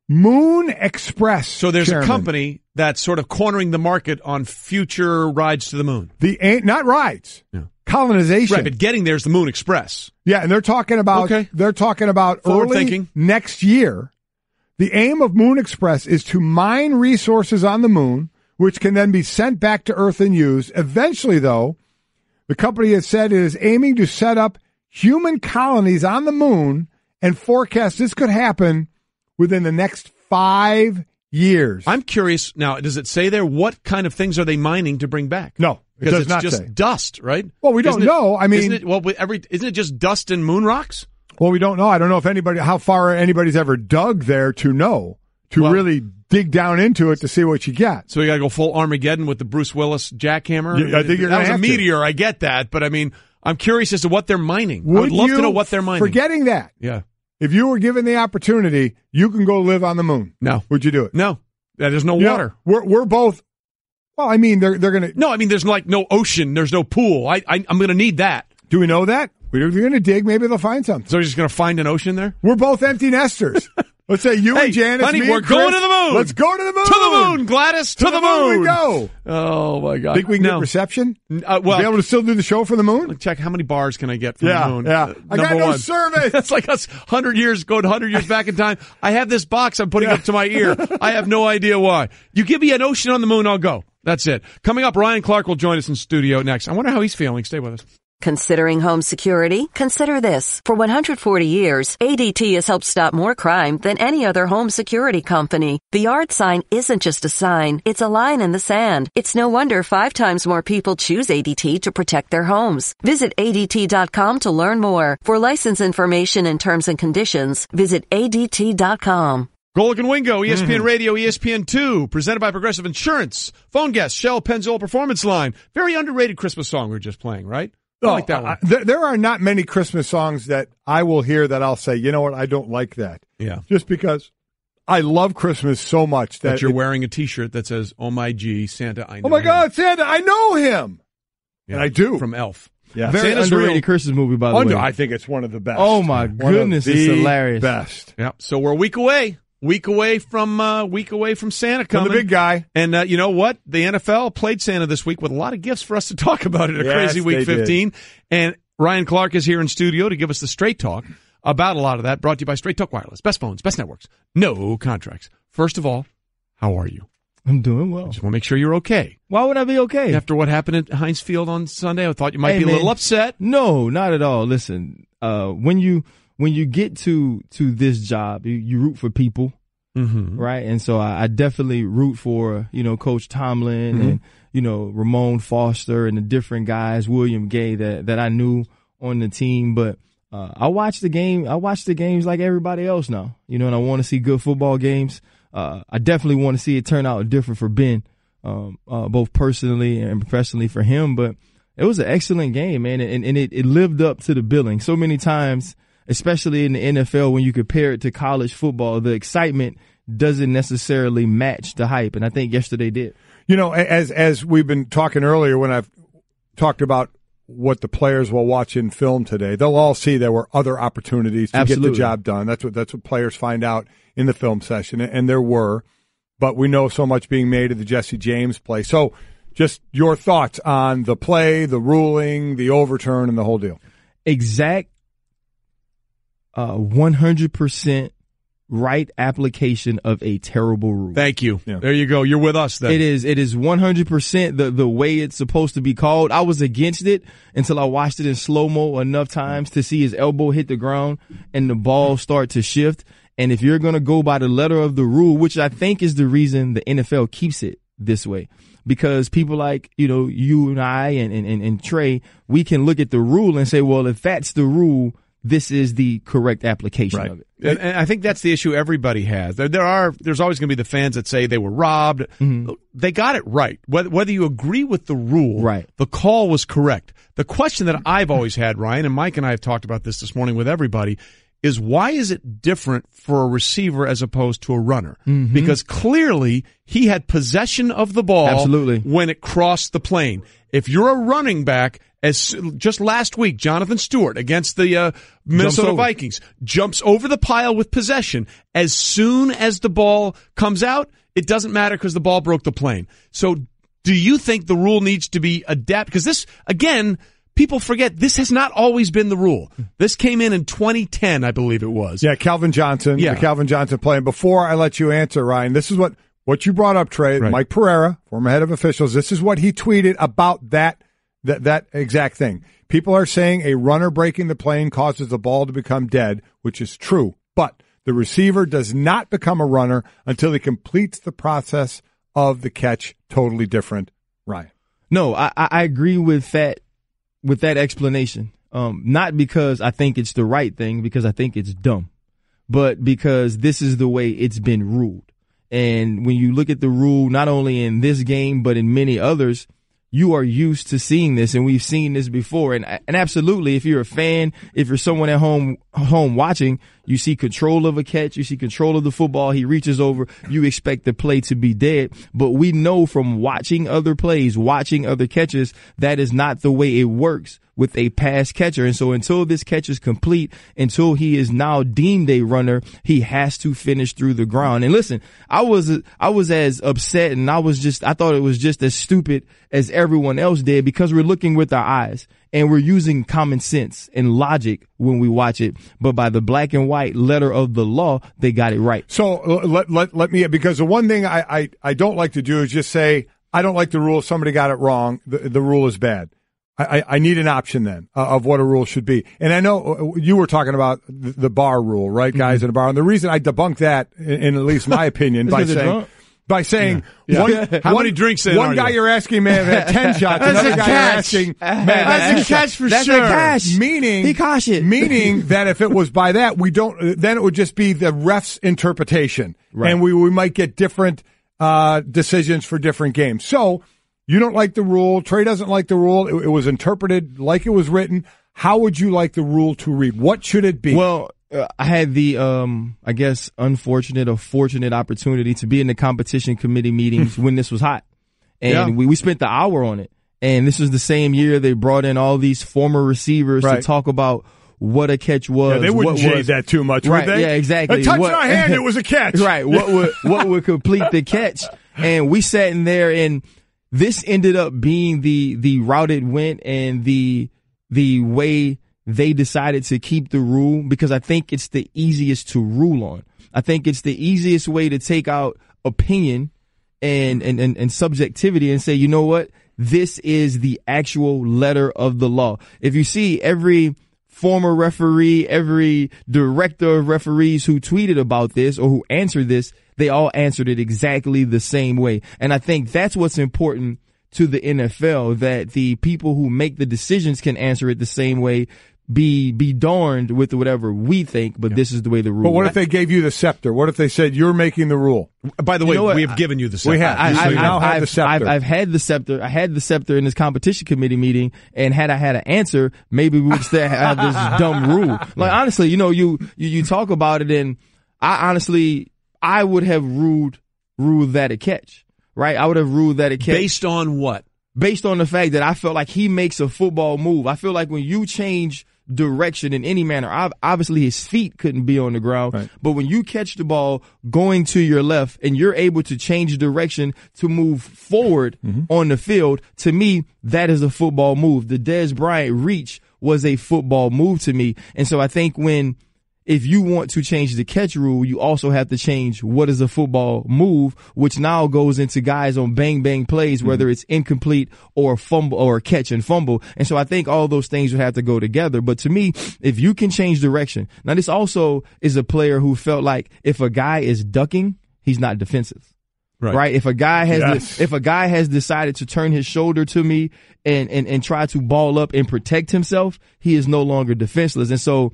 Moon Express. So there's chairman. A company that's sort of cornering the market on future rides to the moon. Not rides. Yeah. Colonization. Right, but getting there's the Moon Express. Yeah, and they're talking about early thinking. Next year. The aim of Moon Express is to mine resources on the moon, which can then be sent back to Earth and used. Eventually, though, the company has said it is aiming to set up human colonies on the moon and forecast this could happen within the next 5 years. I'm curious now, does it say there what kind of things are they mining to bring back? No. Because it's just dust, right? Well, we don't know. I mean, isn't it just dust and moon rocks? Well, we don't know. I don't know how far anybody's ever dug there to really dig down into it to see what you get. So you got to go full Armageddon with the Bruce Willis jackhammer. I think you're going to have a meteor. I get that, but I mean, I'm curious as to what they're mining. I would love to know what they're mining. Forgetting that, if you were given the opportunity, you can go live on the moon. No, would you do it? No, there's no water. We're both. Well, I mean, they're going to. No, I mean, there's no ocean. There's no pool. I'm going to need that. Do we know that? We're going to dig. Maybe they'll find something. So you're just going to find an ocean there? We're both empty nesters. Let's say you and Janice, honey, me we're and Chris, going to the moon. Let's go to the moon. To the moon, Gladys. To the moon we go. Oh my God! Think we can get reception? Be able to still do the show from the moon? Check how many bars can I get from the moon? Yeah, I got no service. That's like us 100 years back in time. I have this box I'm putting up to my ear. I have no idea why. You give me an ocean on the moon, I'll go. That's it. Coming up, Ryan Clark will join us in studio next. I wonder how he's feeling. Stay with us. Considering home security? Consider this. For 140 years, ADT has helped stop more crime than any other home security company. The yard sign isn't just a sign, it's a line in the sand. It's no wonder 5 times more people choose ADT to protect their homes. Visit ADT.com to learn more. For license information and terms and conditions, visit ADT.com. Golic and Wingo, ESPN Radio, ESPN2, presented by Progressive Insurance. Phone guest, Shell Pennzoil Performance Line. Very underrated Christmas song we were just playing, right? I like that one. There are not many Christmas songs that I will hear that I'll say, you know what, I don't like that. Yeah. Just because I love Christmas so much that you're wearing a T-shirt that says, "Oh my G, Santa, I know." Oh my him. God, Santa, I know him. Yeah, and I do. From Elf. Yeah. Very Santa's underrated real. Christmas movie, by the way. I think it's one of the best. Oh my goodness, it's hilarious. Best. Yeah. So we're a week away Week away from Santa coming. The big guy. And you know what? The NFL played Santa this week with a lot of gifts for us to talk about at a crazy week 15. And Ryan Clark is here in studio to give us the straight talk about a lot of that. Brought to you by Straight Talk Wireless. Best phones, best networks, no contracts. First of all, how are you? I'm doing well. I just want to make sure you're okay. Why would I be okay? After what happened at Heinz Field on Sunday, I thought you might be a little upset. No, not at all. Listen, when you get to this job, you root for people, right? And so I definitely root for, Coach Tomlin and, Ramon Foster and the different guys, William Gay that I knew on the team. But I watch the games like everybody else now, and I want to see good football games. I definitely want to see it turn out different for Ben, both personally and professionally for him. But it was an excellent game, man, and it lived up to the billing. So many times, especially in the NFL, when you compare it to college football, the excitement doesn't necessarily match the hype, and I think yesterday did. As we've been talking earlier, when I've talked about what the players will watch in film today, they'll all see there were other opportunities to get the job done. That's what players find out in the film session, and there were. But we know so much being made of the Jesse James play. So just your thoughts on the play, the ruling, the overturn, and the whole deal. Exact 100% right application of a terrible rule. Thank you. Yeah. There you go. You're with us then. It is 100% the way it's supposed to be called. I was against it until I watched it in slow-mo enough times to see his elbow hit the ground and the ball start to shift. And if you're going to go by the letter of the rule, which I think is the reason the NFL keeps it this way, because people like, you and I and Trey, we can look at the rule and say, well, if that's the rule, this is the correct application of it. And I think that's the issue everybody has. There's always going to be the fans that say they were robbed. They got it right. Whether you agree with the rule, the call was correct. The question that I've always had, Ryan, and Mike and I have talked about this morning with everybody, is why is it different for a receiver as opposed to a runner? Because clearly he had possession of the ball when it crossed the plane. If you're a running back, as just last week, Jonathan Stewart against the Minnesota Vikings jumps over the pile with possession. As soon as the ball comes out, it doesn't matter because the ball broke the plane. So do you think the rule needs to be adapted? Because this, again, people forget this has not always been the rule. This came in 2010, I believe it was. Yeah, Calvin Johnson. Yeah. The Calvin Johnson play. And before I let you answer, Ryan, this is what you brought up, Trey. Right. Mike Pereira, former head of officials, this is what he tweeted about that exact thing. People are saying a runner breaking the plane causes the ball to become dead, which is true. But the receiver does not become a runner until he completes the process of the catch. Totally different, Ryan. No, I agree with that explanation. Not because I think it's the right thing, because I think it's dumb, but because this is the way it's been ruled. And when you look at the rule, not only in this game, but in many others, you are used to seeing this, and we've seen this before. And absolutely, if you're a fan, if you're someone at home watching, you see control of a catch, you see control of the football, he reaches over, you expect the play to be dead. But we know from watching other plays, watching other catches, that is not the way it works with a pass catcher. And so until this catch is complete, until he is now deemed a runner, he has to finish through the ground. And listen, I was as upset, and I thought it was just as stupid as everyone else did, because we're looking with our eyes and we're using common sense and logic when we watch it. But by the black and white letter of the law, they got it right. So let me, because the one thing I don't like to do is just say, I don't like the rule. Somebody got it wrong. The rule is bad. I need an option then of what a rule should be. And I know you were talking about the bar rule, right, guys, in a bar. And the reason I debunked that, in at least my opinion, by saying how many drinks in one guy you're asking may have had 10 shots, another guy you're asking that's a catch for that's sure. A catch. Meaning he caught it. Meaning that if it was by that, then it would just be the ref's interpretation, and we might get different decisions for different games. So you don't like the rule. Trey doesn't like the rule. It was interpreted like it was written. How would you like the rule to read? What should it be? Well, I had the, I guess, unfortunate or fortunate opportunity to be in the competition committee meetings when this was hot. And we spent the hour on it. And this was the same year they brought in all these former receivers to talk about what a catch was. Yeah, they wouldn't shade that too much, right, would they? Yeah, exactly. A touch in our hand, it was a catch. Right. What would complete the catch? And we sat in there, and this ended up being the route it went and the way they decided to keep the rule, because I think it's the easiest to rule on. I think it's the easiest way to take out opinion and subjectivity and say, you know what? This is the actual letter of the law. If you see every former referee, every director of referees who tweeted about this or who answered this, they all answered it exactly the same way. And I think that's what's important to the NFL, that the people who make the decisions can answer it the same way. Be darned with whatever we think, but this is the way the rule. But what if they gave you the scepter? What if they said you're making the rule? By the way, we have given you the scepter. We have. So you now have the scepter. I've had the scepter. I had the scepter in this competition committee meeting, and had I had an answer, maybe we would still have this dumb rule. Like, honestly, you talk about it, and I would have ruled that a catch, right? I would have ruled that a catch. Based on what? Based on the fact that I felt like he makes a football move. I feel like when you change direction in any manner, obviously his feet couldn't be on the ground, right, but when you catch the ball going to your left and you're able to change direction to move forward on the field, to me, that is a football move. The Dez Bryant reach was a football move to me. And so I think if you want to change the catch rule, you also have to change what is a football move, which now goes into guys on bang plays, whether it's incomplete or fumble or catch and fumble. And so I think all those things would have to go together. But to me, if you can change direction, now this also is a player who felt like if a guy is ducking, he's not defensive. Right. If a guy has decided to turn his shoulder to me and try to ball up and protect himself, he is no longer defenseless. And so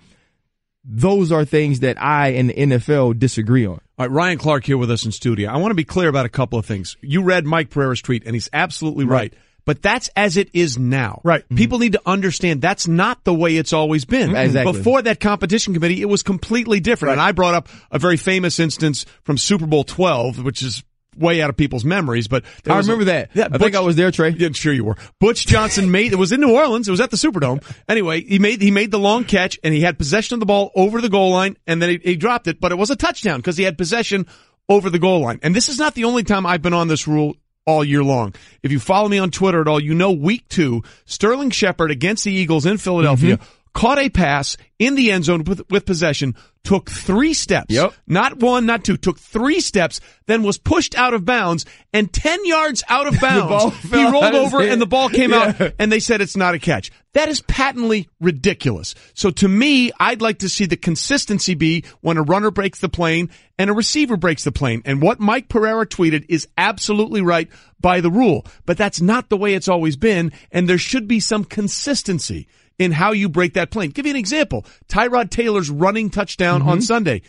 those are things that I and the NFL disagree on. All right, Ryan Clark here with us in studio. I want to be clear about a couple of things. You read Mike Pereira's tweet, and he's absolutely right. But that's as it is now. Right. People need to understand that's not the way it's always been. Exactly. Before that competition committee, it was completely different. And I brought up a very famous instance from Super Bowl 12, which is way out of people's memories, but I remember that. Yeah, I think I was there, Trey. Yeah, sure you were. Butch Johnson it was in New Orleans. It was at the Superdome. Anyway, he made the long catch, and he had possession of the ball over the goal line, and then he dropped it, but it was a touchdown because he had possession over the goal line. And this is not the only time I've been on this rule all year long. If you follow me on Twitter at all, you know week 2, Sterling Shepard against the Eagles in Philadelphia caught a pass in the end zone with possession, took 3 steps, not 1, not 2, took 3 steps, then was pushed out of bounds, and 10 yards out of bounds, he rolled over and the ball came out, and they said it's not a catch. That is patently ridiculous. So to me, I'd like to see the consistency be when a runner breaks the plane and a receiver breaks the plane. And what Mike Pereira tweeted is absolutely right by the rule, but that's not the way it's always been, and there should be some consistency in how you break that plane. Give you an example. Tyrod Taylor's running touchdown on Sunday.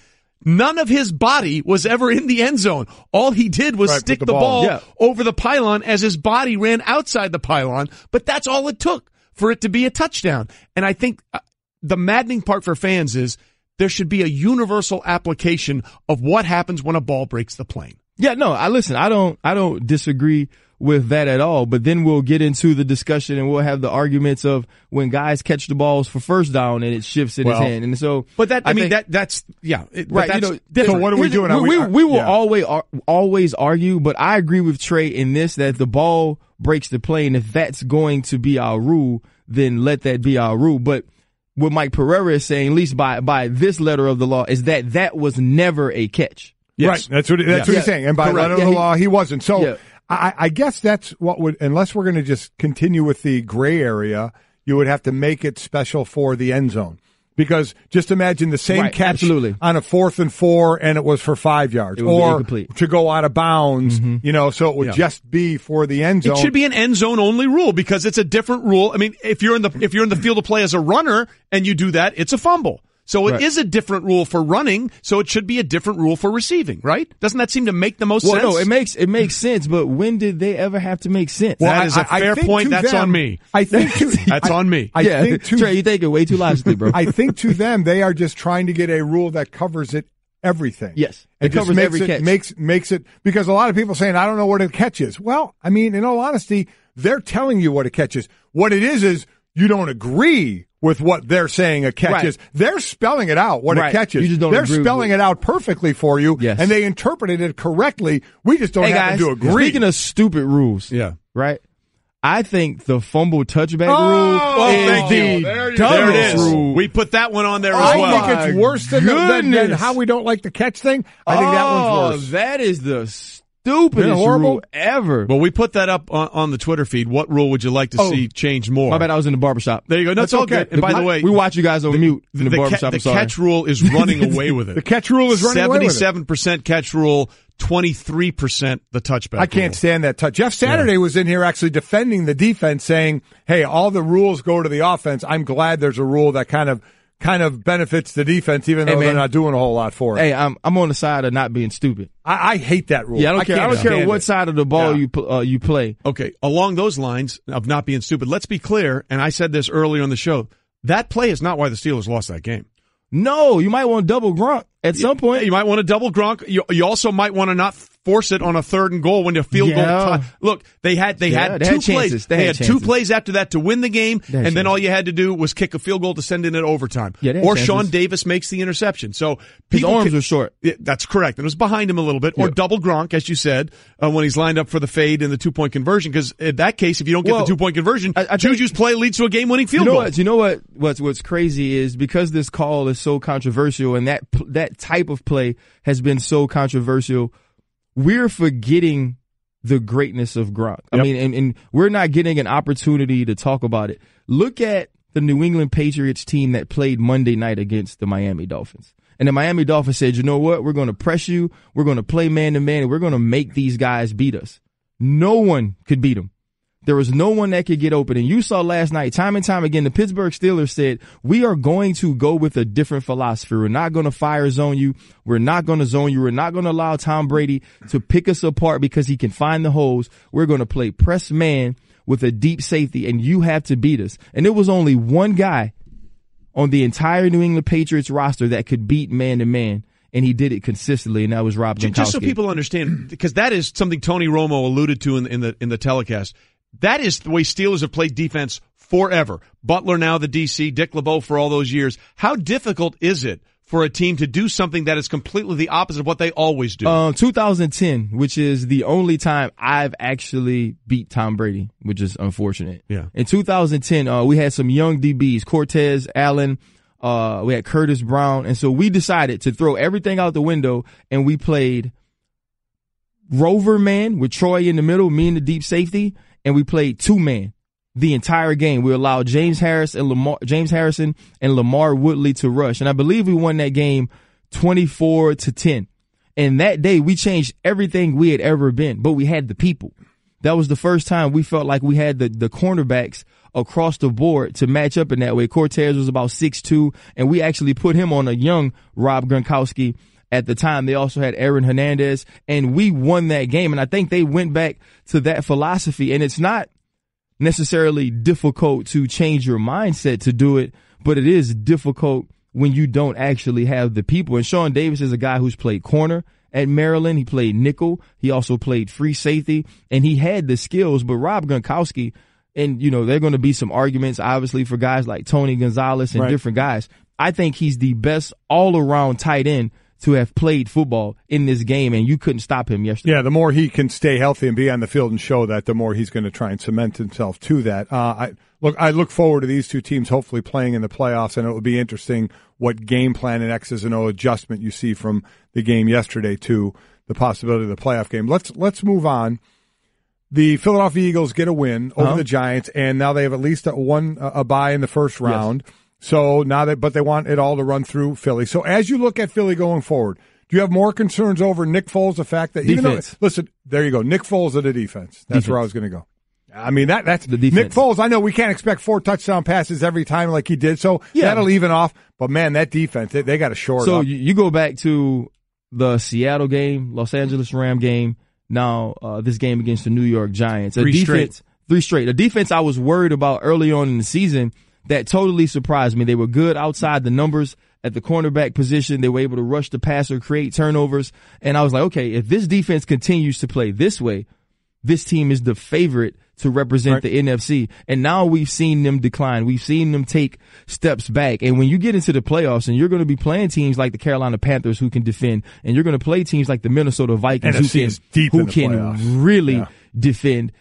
None of his body was ever in the end zone. All he did was stick the ball over the pylon as his body ran outside the pylon, but that's all it took for it to be a touchdown. And I think the maddening part for fans is there should be a universal application of what happens when a ball breaks the plane. Yeah, no, I don't disagree with that at all, but then we'll get into the discussion and we'll have the arguments of when guys catch the balls for first down and it shifts in his hand. And so, but that's right. So what are we doing? We will always argue, but I agree with Trey in this, that the ball breaks the plane. If that's going to be our rule, then let that be our rule. But what Mike Pereira is saying, at least by this letter of the law, is that was never a catch. Yes. Right. That's what he's saying. And by letter of the law, he wasn't. So I guess that's what would, unless we're going to just continue with the gray area, you would have to make it special for the end zone. Because just imagine the same catch on a 4th and 4 and it was for 5 yards or to go out of bounds, so it would just be for the end zone. It should be an end zone only rule because it's a different rule. I mean, if you're in the field of play as a runner and you do that, it's a fumble. So it is a different rule for running, so it should be a different rule for receiving, right? Doesn't that seem to make the most sense? Well, no, it makes sense, but when did they ever have to make sense? Well, that is a fair point. That's on me. I think that's on me. Trey, you take it way too logically, bro. I think to them, they are just trying to get a rule that covers everything. Yes. It covers every catch. Makes it, because a lot of people saying, I don't know what a catch is. Well, I mean, in all honesty, they're telling you what a catch is. What it is you don't agree with what they're saying a catch is. They're spelling it out, what a catch is. You just don't they're agree spelling it out perfectly for you, and they interpreted it correctly. We just don't happen to agree. Speaking of stupid rules, right? I think the fumble touchback rule is the dumbest rule. We put that one on there as well. I think it's worse than how we don't like the catch thing. I think that one's worse. That is the stupidest rule ever. Well, we put that up on the Twitter feed. What rule would you like to see change more? My bad, I was in the barbershop. There you go. No, it's all good. And by the way, we watch you guys on mute in the barbershop. The catch rule is running away with it. The catch rule is running away with it. 77% catch rule, 23% the touchback. I can't stand that touch. Jeff Saturday was in here actually defending the defense, saying, hey, all the rules go to the offense. I'm glad there's a rule that kind of benefits the defense, even though they're not doing a whole lot for it. Hey, I'm on the side of not being stupid. I hate that rule. Yeah, I don't care what side of the ball you play. Okay, along those lines of not being stupid, let's be clear, and I said this earlier on the show, that play is not why the Steelers lost that game. No, you might want to double Gronk at some point. You might want to double Gronk. You also might want to not force it on a 3rd and goal when the field goal time. Look, they had two plays. They had 2 plays after that to win the game, and then all you had to do was kick a field goal to send in an overtime. Or Sean Davis makes the interception. So his arms were short. That's correct. It was behind him a little bit. Or double Gronk, as you said, when he's lined up for the fade and the 2-point conversion. Because in that case, if you don't get the 2-point conversion, Juju's play leads to a game-winning field goal. You know what's crazy is because this call is so controversial and that type of play has been so controversial, we're forgetting the greatness of Gronk. I mean, and we're not getting an opportunity to talk about it. Look at the New England Patriots team that played Monday night against the Miami Dolphins. And the Miami Dolphins said, you know what? We're going to press you. We're going to play man-to-man, and we're going to make these guys beat us. No one could beat them. There was no one that could get open. And you saw last night, time and time again, the Pittsburgh Steelers said, we are going to go with a different philosophy. We're not going to fire zone you. We're not going to zone you. We're not going to allow Tom Brady to pick us apart because he can find the holes. We're going to play press man with a deep safety, and you have to beat us. And there was only one guy on the entire New England Patriots roster that could beat man-to-man, and he did it consistently, and that was Rob Gronkowski. Just so people understand, because that is something Tony Romo alluded to in the telecast. That is the way Steelers have played defense forever. Butler now the DC, Dick LeBeau for all those years. How difficult is it for a team to do something that is completely the opposite of what they always do? 2010, which is the only time I've actually beat Tom Brady, which is unfortunate. Yeah. In 2010, we had some young DBs, Cortez, Allen, we had Curtis Brown, and so we decided to throw everything out the window, and we played Rover Man with Troy in the middle, me in the deep safety, and we played 2-man the entire game. We allowed James Harrison and Lamar Woodley to rush. And I believe we won that game 24-10. And that day we changed everything we had ever been, but we had the people. That was the first time we felt like we had the cornerbacks across the board to match up in that way. Cortez was about 6'2", and we actually put him on a young Rob Gronkowski. At the time, they also had Aaron Hernandez, and we won that game. And I think they went back to that philosophy. And it's not necessarily difficult to change your mindset to do it, but it is difficult when you don't actually have the people. And Sean Davis is a guy who's played corner at Maryland. He played nickel. He also played free safety, and he had the skills. But Rob Gronkowski, and, you know, there are going to be some arguments, obviously, for guys like Tony Gonzalez and different guys. I think he's the best all-around tight end to have played football in this game, and you couldn't stop him yesterday. Yeah, the more he can stay healthy and be on the field and show that, the more he's going to try and cement himself to that. I look forward to these two teams hopefully playing in the playoffs, and it will be interesting what game plan and X's and O adjustment you see from the game yesterday to the possibility of the playoff game. Let's move on. The Philadelphia Eagles get a win over the Giants, and now they have at least a bye in the first round. Yes. So now but they want it all to run through Philly. So as you look at Philly going forward, do you have more concerns over Nick Foles? The fact that listen, there you go, Nick Foles of the defense. That's where I was going to go. I mean that's the defense. Nick Foles. I know we can't expect 4 touchdown passes every time like he did, so that'll even off. But man, that defense they got to shore it up. So you go back to the Seattle game, Los Angeles Ram game. Now this game against the New York Giants. Three straight. A defense I was worried about early on in the season. That totally surprised me. They were good outside the numbers at the cornerback position. They were able to rush the passer, create turnovers. And I was like, okay, if this defense continues to play this way, this team is the favorite to represent the NFC. And now we've seen them decline. We've seen them take steps back. And when you get into the playoffs and you're going to be playing teams like the Carolina Panthers who can defend, and you're going to play teams like the Minnesota Vikings who can really defend,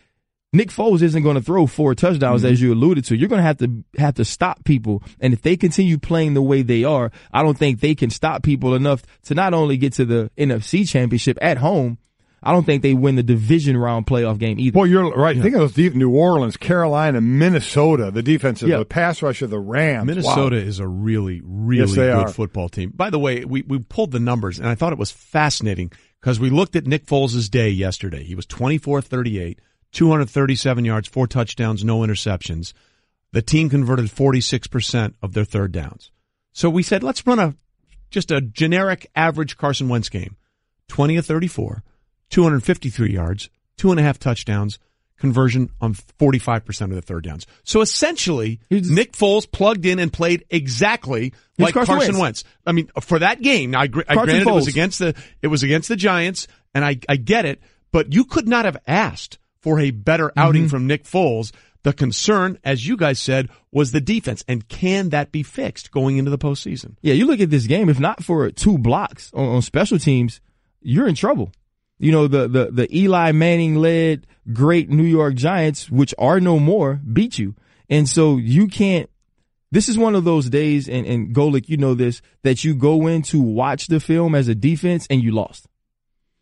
Nick Foles isn't going to throw 4 touchdowns, as you alluded to. You're going to have to stop people. And if they continue playing the way they are, I don't think they can stop people enough to not only get to the NFC Championship at home, I don't think they win the division round playoff game either. Well, you're right. Think of those deep New Orleans, Carolina, Minnesota, the defense of the pass rush of the Rams. Minnesota is a really, really good football team. By the way, we pulled the numbers, and I thought it was fascinating because we looked at Nick Foles' day yesterday. He was 24-38. 237 yards, 4 touchdowns, no interceptions. The team converted 46% of their third downs. So we said, let's run just a generic average Carson Wentz game. 20-34, 253 yards, 2.5 touchdowns, conversion on 45% of the third downs. So essentially, Nick Foles plugged in and played exactly like Carson Wentz. I mean, for that game, now I granted it was against the Giants, and I get it, but you could not have asked for a better outing from Nick Foles. The concern, as you guys said, was the defense. And can that be fixed going into the postseason? Yeah, you look at this game, if not for 2 blocks on special teams, you're in trouble. You know, the Eli Manning-led great New York Giants, which are no more, beat you. And so you can't – this is one of those days, and Golic, you know this, that you go in to watch the film as a defense and you lost.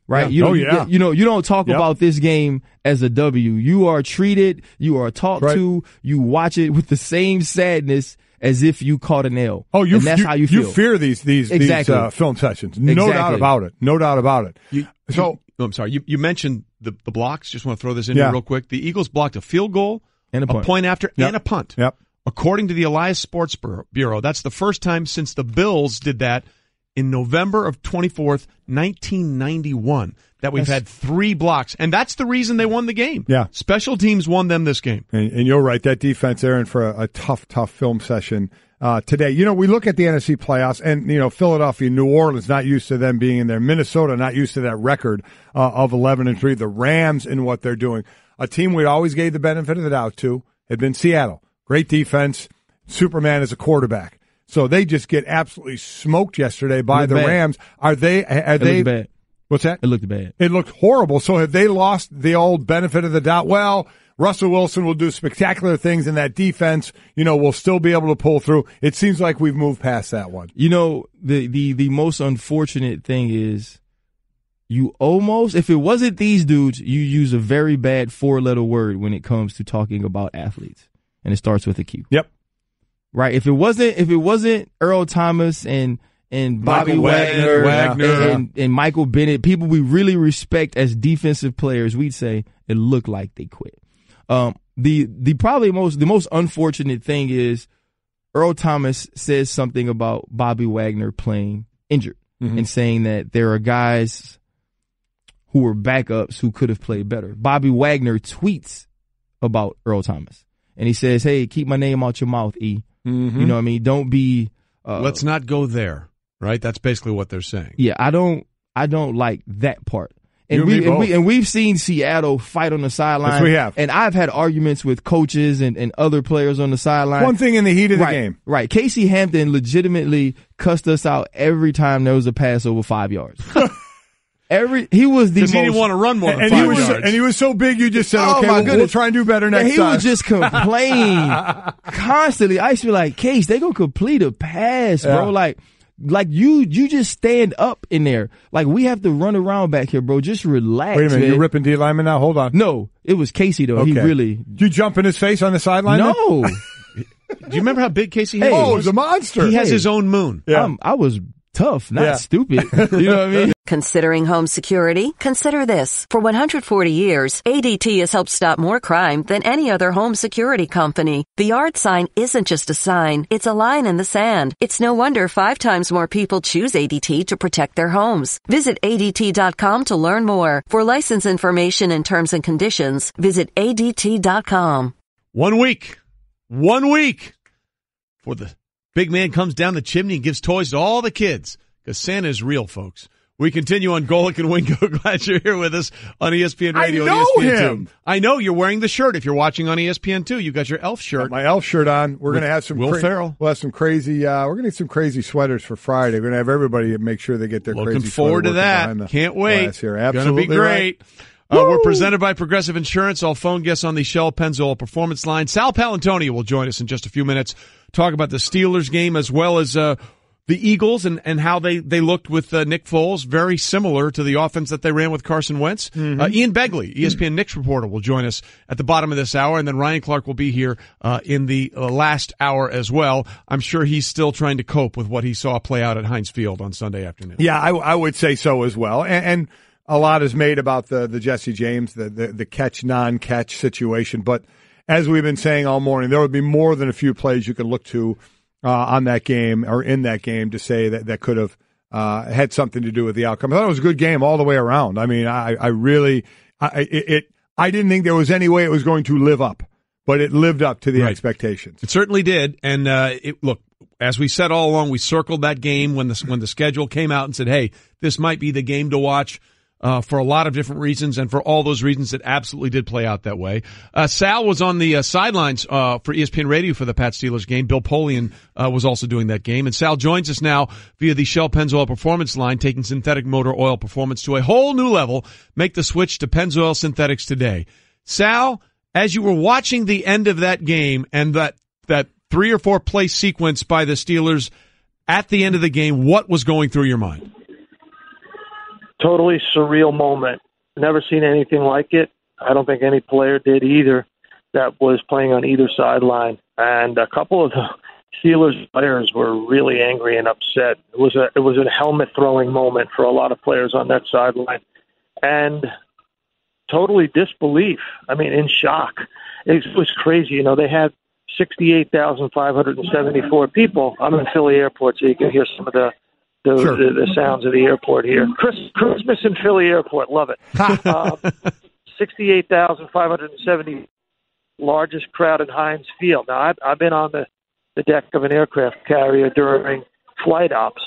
Right? Yeah. You don't talk about this game as a W. You are treated, you are talked to, you watch it with the same sadness as if you caught an L. Oh, that's how you feel. You fear these film sessions. No doubt about it. No doubt about it. I'm sorry. You mentioned the blocks. Just want to throw this in here real quick. The Eagles blocked a field goal, and a point after, and a punt. Yep. According to the Elias Sports Bureau, that's the first time since the Bills did that in November of 24th, 1991, that we've had 3 blocks. And that's the reason they won the game. Yeah. Special teams won them this game. And you're right. That defense, they're in for a tough film session today. You know, we look at the NFC playoffs, and, you know, Philadelphia, New Orleans, not used to them being in there. Minnesota, not used to that record of 11-3. The Rams in what they're doing. A team we always gave the benefit of the doubt to had been Seattle. Great defense. Superman is a quarterback. So they just get absolutely smoked yesterday by the Rams. Are they bad. What's that? It looked bad. It looked horrible. So have they lost the old benefit of the doubt? Well, Russell Wilson will do spectacular things in that defense. You know, we'll still be able to pull through. It seems like we've moved past that one. You know, the most unfortunate thing is you almost, if it wasn't these dudes, you use a very bad 4-letter word when it comes to talking about athletes. And it starts with a Q. Yep. Right. If it wasn't Earl Thomas and Bobby Wagner and Michael Bennett, people we really respect as defensive players, we'd say it looked like they quit. The most unfortunate thing is Earl Thomas says something about Bobby Wagner playing injured and saying that there are guys who were backups who could have played better. Bobby Wagner tweets about Earl Thomas and he says, "Hey, keep my name out your mouth, E." You know what I mean? Don't be. Let's not go there, right? That's basically what they're saying. Yeah, I don't like that part. And we've seen Seattle fight on the sideline. Yes, we have. And I've had arguments with coaches and other players on the sideline. One thing in the heat of the game. Right. Casey Hampton legitimately cussed us out every time there was a pass over 5 yards. He was the most. He didn't want to run more than 5 yards. And he was so big, you just said, okay, we'll try and do better next time. He would just complain constantly. I used to be like, Case, they gonna complete a pass, bro. Like you just stand up in there. Like, we have to run around back here, bro. Just relax. Wait a minute, man. You're ripping D lineman now? Hold on. No, it was Casey though. Okay. He really. Did you jump in his face on the sideline? No. Do you remember how big Casey Hampton was? Oh, he's a monster. He has his own moon. Yeah. I was tough, not stupid. You know what I mean? Considering home security? Consider this. For 140 years, ADT has helped stop more crime than any other home security company. The yard sign isn't just a sign, it's a line in the sand. It's no wonder 5 times more people choose ADT to protect their homes. Visit ADT.com to learn more. For license information and terms and conditions, visit ADT.com. 1 week before the big man comes down the chimney and gives toys to all the kids. Because Santa is real, folks. We continue on Golic and Wingo. Glad you're here with us on ESPN Radio. I know and ESPN2. him. I know you're wearing the shirt. If you're watching on ESPN2, you got your elf shirt. Got my elf shirt on. We're going to have some Will Ferrell. We'll have some crazy. We're going to get some crazy sweaters for Friday. We're going to have everybody make sure they get their Looking crazy. Forward to that. Can't wait. Here. Absolutely, going to be great. Right. We're presented by Progressive Insurance. All phone guests on the Shell Pennzoil Performance Line. Sal Paolantonio will join us in just a few minutes. Talk about the Steelers game as well as the Eagles and how they looked with Nick Foles, very similar to the offense that they ran with Carson Wentz. Mm-hmm. Ian Begley, ESPN Knicks reporter, will join us at the bottom of this hour, and then Ryan Clark will be here in the last hour as well. I'm sure he's still trying to cope with what he saw play out at Heinz Field on Sunday afternoon. Yeah, I would say so as well. And a lot is made about the Jesse James, the catch, non-catch situation. But as we've been saying all morning, there would be more than a few plays you could look to on that game or in that game to say that could have had something to do with the outcome. I thought it was a good game all the way around. I mean, I didn't think there was any way it was going to live up, but it lived up to the expectations. It certainly did. And look, as we said all along, we circled that game when the schedule came out and said, hey, this might be the game to watch. For a lot of different reasons, and for all those reasons, it absolutely did play out that way. Sal was on the sidelines for ESPN Radio for the Pat Steelers game. Bill Polian was also doing that game. And Sal joins us now via the Shell Pennzoil Performance Line, taking synthetic motor oil performance to a whole new level. Make the switch to Pennzoil Synthetics today. Sal, as you were watching the end of that game and that 3 or 4 play sequence by the Steelers at the end of the game, what was going through your mind? Totally surreal moment. Never seen anything like it. I don't think any player did either that was playing on either sideline. And a couple of the Steelers players were really angry and upset. It was a helmet throwing moment for a lot of players on that sideline. And totally disbelief. I mean, in shock. It was crazy. You know, they had 68,574 people. I'm in Philly Airport, so you can hear some of the sounds of the airport here. Christmas in Philly Airport, love it. 68,570, largest crowd in Heinz Field. Now, I've been on the deck of an aircraft carrier during flight ops.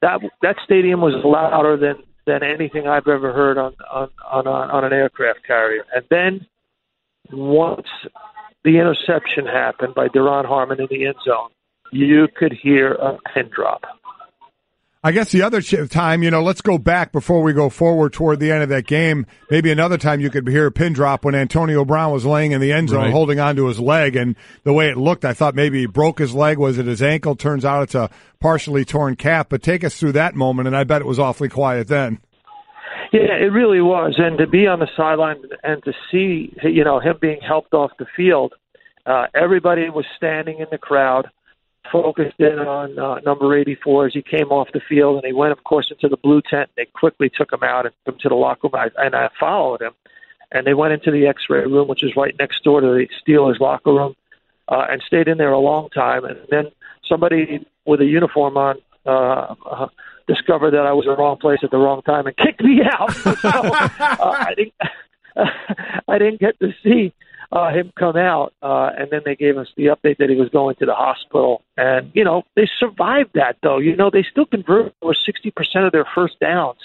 That stadium was louder than anything I've ever heard on an aircraft carrier. And then once the interception happened by Duron Harmon in the end zone, you could hear a pin drop. I guess the other time, let's go back before we go forward toward the end of that game. Maybe another time you could hear a pin drop when Antonio Brown was laying in the end zone holding onto his leg. And the way it looked, I thought maybe he broke his leg. Was it his ankle? Turns out it's a partially torn calf. But take us through that moment, and I bet it was awfully quiet then. Yeah, it really was. And to be on the sideline and to see, him being helped off the field, everybody was standing in the crowd, focused in on number 84 as he came off the field, and he went, of course, into the blue tent. They quickly took him out and took him to the locker room, and I followed him. And they went into the X-ray room, which is right next door to the Steelers locker room, and stayed in there a long time. And then somebody with a uniform on discovered that I was in the wrong place at the wrong time and kicked me out. So I didn't get to see him come out, and then they gave us the update that he was going to the hospital. And, they survived that, though. They still converted over 60% of their first downs.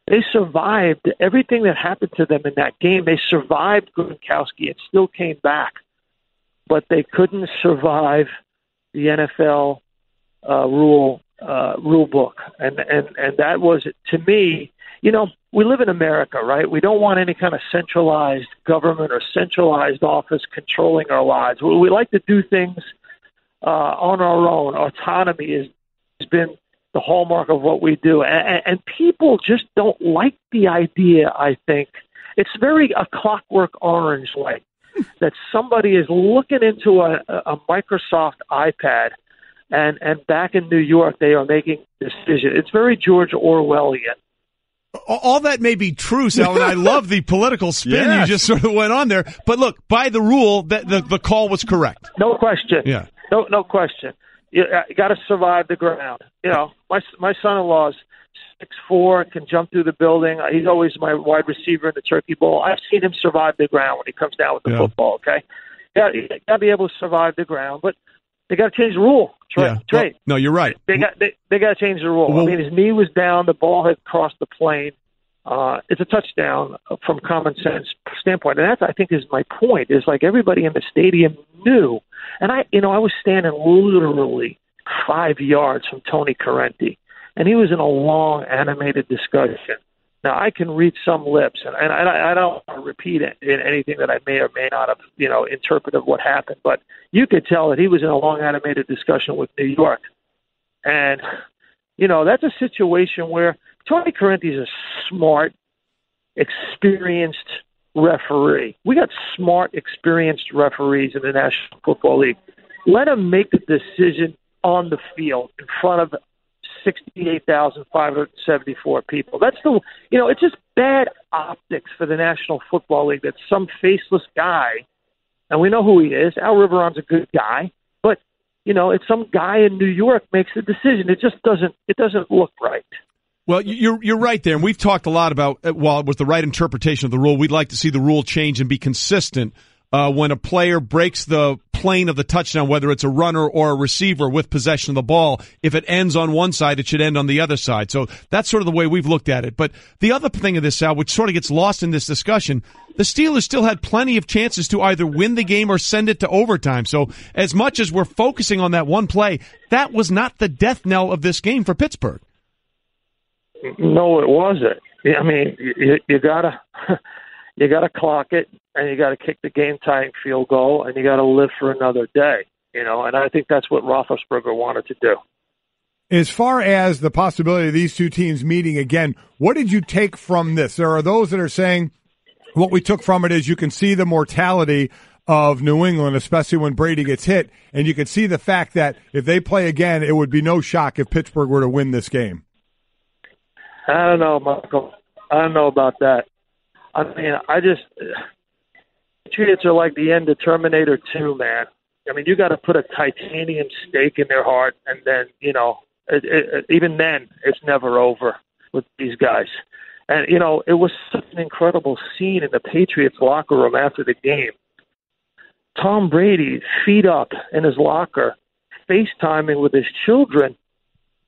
They survived everything that happened to them in that game. They survived Gronkowski and still came back. But they couldn't survive the NFL rule book. And that was, to me, we live in America, right? We don't want any kind of centralized government or centralized office controlling our lives. We like to do things on our own. Autonomy has been the hallmark of what we do. And people just don't like the idea, I think. It's very a Clockwork Orange like that somebody is looking into a Microsoft iPad and back in New York they are making a decision. It's very George Orwellian. All that may be true, Sal, and I love the political spin you just sort of went on there. But look, by the rule, the call was correct. No question. Yeah. No question. You got to survive the ground. My son-in-law is 6'4", can jump through the building. He's always my wide receiver in the Turkey Bowl. I've seen him survive the ground when he comes down with the football. Okay, you got to be able to survive the ground. But They got to change the rule. Trey. Well, no, you're right. They got to change the rule. Well, I mean, his knee was down. The ball had crossed the plane. It's a touchdown from common sense standpoint, and that I think is my point. Is like everybody in the stadium knew, and I was standing literally 5 yards from Tony Correnti, and he was in a long animated discussion. Now I can read some lips, and I don't want to repeat it in anything that I may or may not have interpreted what happened, but you could tell that he was in a long animated discussion with New York, and that's a situation where Tony Correnti is a smart, experienced referee. We got smart, experienced referees in the National Football League. Let him make the decision on the field in front of 68,574 people. That's it's just bad optics for the National Football League that some faceless guy, and we know who he is. Al Riveron's a good guy, but it's some guy in New York makes the decision. It just doesn't look right. Well, you're right there, and we've talked a lot about, while it was the right interpretation of the rule, we'd like to see the rule change and be consistent when a player breaks the plane of the touchdown, whether it's a runner or a receiver with possession of the ball. If it ends on one side, it should end on the other side. So that's sort of the way we've looked at it. But the other thing of this, Sal, which sort of gets lost in this discussion, the Steelers still had plenty of chances to either win the game or send it to overtime. So as much as we're focusing on that one play, that was not the death knell of this game for Pittsburgh. No, it wasn't. I mean, you gotta clock it, and you gotta kick the game-tying field goal, and you gotta live for another day. And I think that's what Roethlisberger wanted to do. As far as the possibility of these two teams meeting again, what did you take from this? There are those that are saying what we took from it is you can see the mortality of New England, especially when Brady gets hit, and you can see the fact that if they play again, it would be no shock if Pittsburgh were to win this game. I don't know, Michael. I don't know about that. I mean, Patriots are like the end of Terminator 2, man. I mean, you got to put a titanium stake in their heart, and then, even then, it's never over with these guys. And, it was such an incredible scene in the Patriots locker room after the game. Tom Brady, feet up in his locker, FaceTiming with his children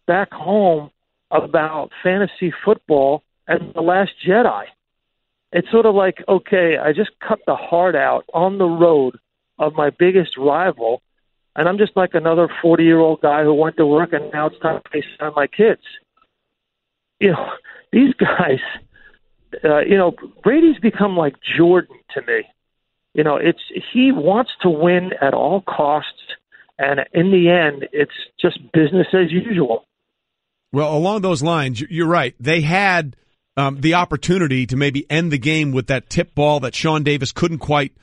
back home about fantasy football and The Last Jedi. It's sort of like, okay, I just cut the heart out on the road of my biggest rival, and I'm just like another 40-year-old guy who went to work, and now it's time to FaceTime my kids. These guys, Brady's become like Jordan to me. He wants to win at all costs, and in the end, it's just business as usual. Well, along those lines, you're right. They had the opportunity to maybe end the game with that tip ball that Sean Davis couldn't quite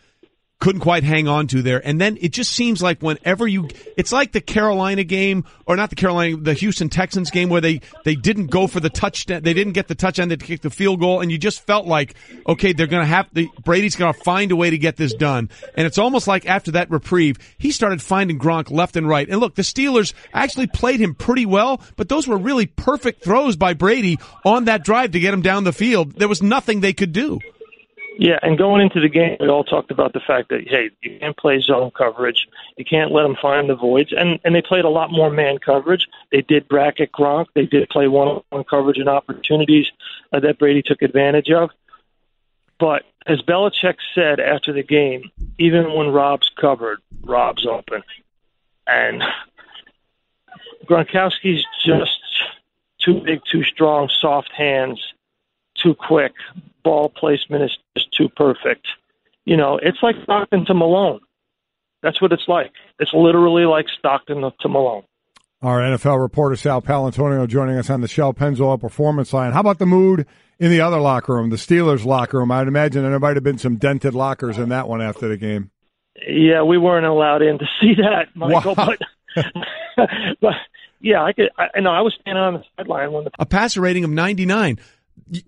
hang on to there. And then it just seems like whenever it's like the Carolina game, or not the Houston Texans game, where they didn't go for the touchdown. They didn't get the touchdown. They kicked the field goal. And you just felt like, okay, Brady's going to find a way to get this done. And it's almost like after that reprieve, he started finding Gronk left and right. And look, the Steelers actually played him pretty well, but those were really perfect throws by Brady on that drive to get him down the field. There was nothing they could do. Yeah, and going into the game, we all talked about the fact that, hey, you can't play zone coverage. You can't let them find the voids. And they played a lot more man coverage. They did bracket Gronk. They did play one-on-one coverage and opportunities that Brady took advantage of. But as Belichick said after the game, even when Rob's covered, Rob's open. And Gronkowski's just too big, too strong, soft hands, too quick. Ball placement is just too perfect. It's like Stockton to Malone. That's what it's like. It's literally like Stockton to Malone. Our NFL reporter Sal Paolantonio joining us on the Shell Pennzoil Performance Line. How about the mood in the other locker room, the Steelers locker room? I'd imagine there might have been some dented lockers in that one after the game. Yeah, we weren't allowed in to see that, Michael. Wow. But yeah, I was standing on the sideline when a passer rating of 99.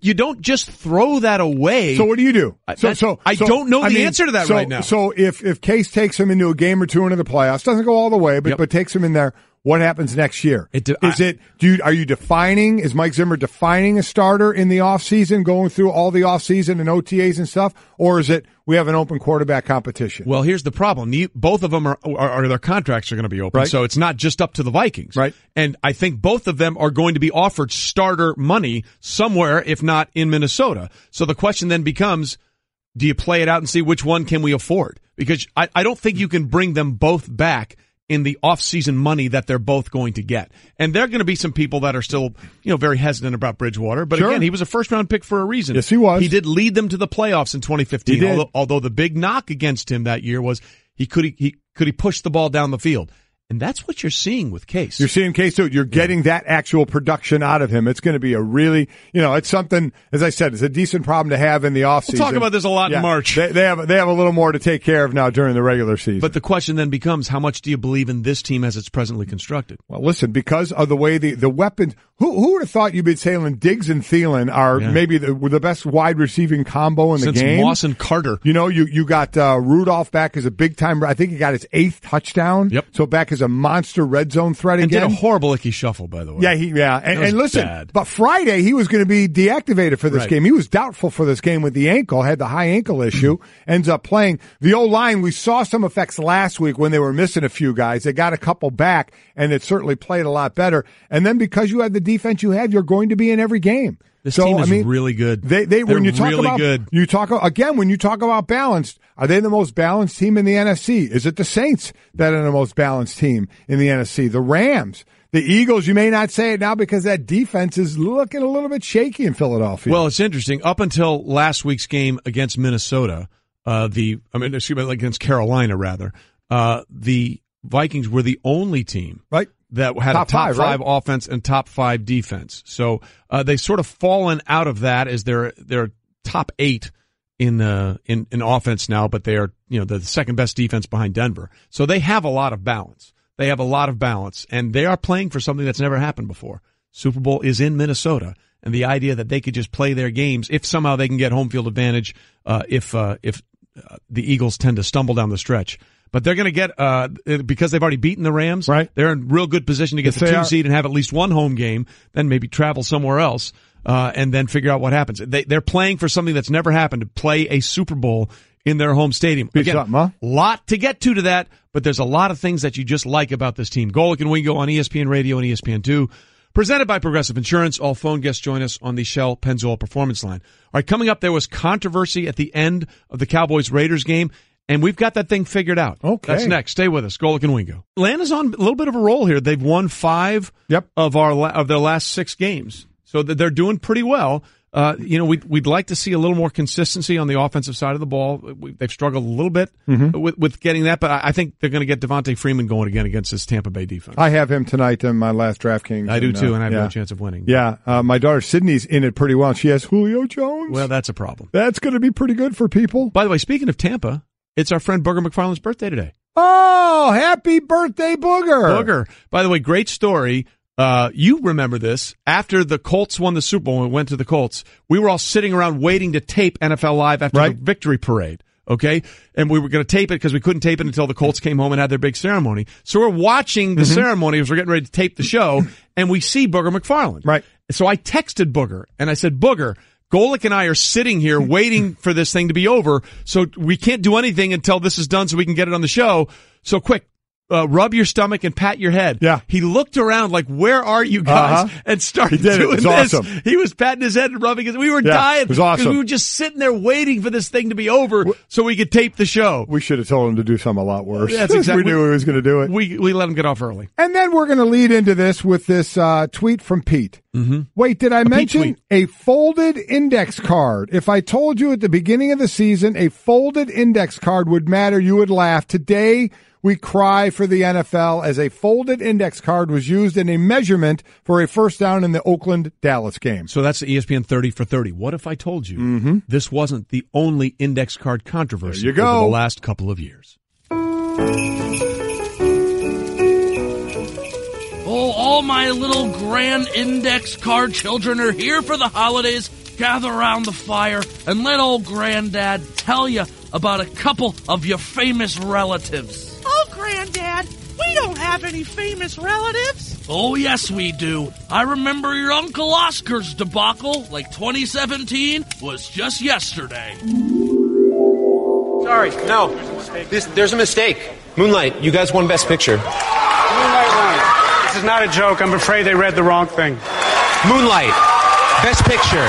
You don't just throw that away. So what do you do? I don't know the answer to that right now. So if Case takes him into a game or two into the playoffs, doesn't go all the way, but takes him in there, what happens next year? Are you defining, is Mike Zimmer defining a starter in the offseason, going through all the offseason and OTAs and stuff? Or is it we have an open quarterback competition? Well, here's the problem. Both of them are their contracts are going to be open. Right. So it's not just up to the Vikings. Right. And I think both of them are going to be offered starter money somewhere, if not in Minnesota. So the question then becomes, do you play it out and see which one can we afford? Because I don't think you can bring them both back in the off-season money that they're both going to get. And there are going to be some people that are still, very hesitant about Bridgewater. But again, he was a first-round pick for a reason. Yes, he was. He did lead them to the playoffs in 2015. He did. Although the big knock against him that year was could he push the ball down the field. And that's what you're seeing with Case. You're seeing Case, too. You're getting that actual production out of him. It's going to be a really, it's something, as I said, it's a decent problem to have in the offseason. We'll talk about this a lot in March. They have a little more to take care of now during the regular season. But the question then becomes, how much do you believe in this team as it's presently constructed? Well, listen, because of the way the weapons, who would have thought you'd be saying Diggs and Thielen are maybe the best wide receiving combo in the game? Since Moss and Carter. You got Rudolph back as a big-time, I think he got his 8th touchdown. Yep. So back as a monster red zone threat again. And did a horrible icky shuffle, by the way. And listen, bad. But Friday he was going to be deactivated for this game. He was doubtful for this game with the ankle, had the high ankle issue, ends up playing. The O-line, we saw some effects last week when they were missing a few guys. They got a couple back, and it certainly played a lot better. And then because you have the defense you have, you're going to be in every game. This team is really good. When you talk really about good. When you talk about balanced, are they the most balanced team in the NFC? Is it the Saints that are the most balanced team in the NFC? The Rams, the Eagles. You may not say it now because that defense is looking a little bit shaky in Philadelphia. Well, it's interesting. Up until last week's game against Minnesota, against Carolina rather, the Vikings were the only team that had top five offense and top 5 defense. So they sort of fallen out of that as they're top 8 in offense now, but they are the second best defense behind Denver. So they have a lot of balance. And they are playing for something that's never happened before. Super Bowl is in Minnesota, and the idea that they could just play their games if somehow they can get home field advantage if the Eagles tend to stumble down the stretch. But they're going to get, because they've already beaten the Rams, they're in real good position to get the 2 seed and have at least one home game, then maybe travel somewhere else, and then figure out what happens. They're playing for something that's never happened, to play a Super Bowl in their home stadium. Again, a lot to get to that, but there's a lot of things that you just like about this team. Golic and Wingo on ESPN Radio and ESPN2. Presented by Progressive Insurance. All phone guests join us on the Shell Pennzoil Performance Line. All right, coming up, there was controversy at the end of the Cowboys-Raiders game. And we've got that thing figured out. Okay. That's next. Stay with us. Golic and Wingo. Atlanta's on a little bit of a roll here. They've won 5 of their last 6 games. So they're doing pretty well. We'd like to see a little more consistency on the offensive side of the ball. They've struggled a little bit with getting that, but I think they're going to get Devontae Freeman going again against this Tampa Bay defense. I have him tonight in my last DraftKings. I do too, and I have no chance of winning. Yeah, my daughter Sydney's in it pretty well. She has Julio Jones. Well, that's a problem. That's going to be pretty good for people. By the way, speaking of Tampa, it's our friend Booger McFarland's birthday today. Oh, happy birthday, Booger. Booger. By the way, great story. You remember this. After the Colts won the Super Bowl and we went to the Colts, we were all sitting around waiting to tape NFL Live after the victory parade. Okay? And we were going to tape it because we couldn't tape it until the Colts came home and had their big ceremony. So we're watching the ceremony as we're getting ready to tape the show, and we see Booger McFarland. Right. So I texted Booger, and I said, Booger, Golic and I are sitting here waiting for this thing to be over, so we can't do anything until this is done so we can get it on the show. So quick, rub your stomach and pat your head. Yeah. He looked around like, where are you guys? And started doing this. Awesome. He was patting his head and rubbing his. We were dying. It was awesome. We were just sitting there waiting for this thing to be over so we could tape the show. We should have told him to do something a lot worse. That's exactly. We knew he was going to do it. We let him get off early. And then we're going to lead into this with this tweet from Pete. Wait, did I mention a folded index card? If I told you at the beginning of the season a folded index card would matter, you would laugh. Today, we cry for the NFL as a folded index card was used in a measurement for a first down in the Oakland-Dallas game. So that's the ESPN 30 for 30. What if I told you this wasn't the only index card controversy over the last couple of years? Oh, all my little grand index card children are here for the holidays. Gather around the fire and let old Granddad tell you about a couple of your famous relatives. Oh, Granddad, We don't have any famous relatives. Oh, yes, we do. I remember your Uncle Oscar's debacle, like 2017, was just yesterday. Sorry, no. There's a mistake. Moonlight, you guys won Best Picture. Moonlight won. This is not a joke. I'm afraid they read the wrong thing. Moonlight, Best Picture.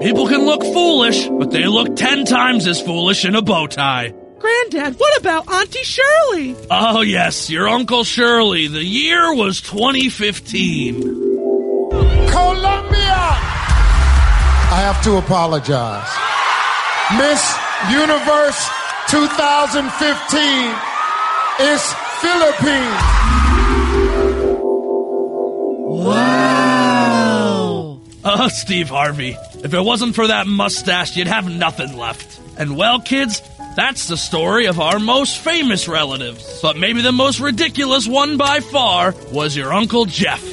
People can look foolish, but they look 10 times as foolish in a bow tie. Granddad, what about Auntie Shirley? Oh, yes, your Uncle Shirley. The year was 2015. Colombia! I have to apologize. Miss Universe 2015 is Philippines. Wow. Oh, Steve Harvey. If it wasn't for that mustache, you'd have nothing left. And well, kids, that's the story of our most famous relatives. But maybe the most ridiculous one by far was your Uncle Jeff.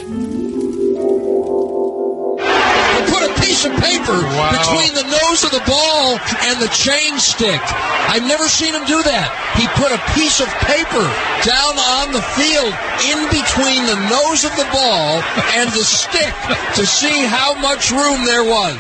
Put a piece of paper between the nose of the ball and the chain stick. I've never seen him do that. He put a piece of paper down on the field in between the nose of the ball and the stick to see how much room there was.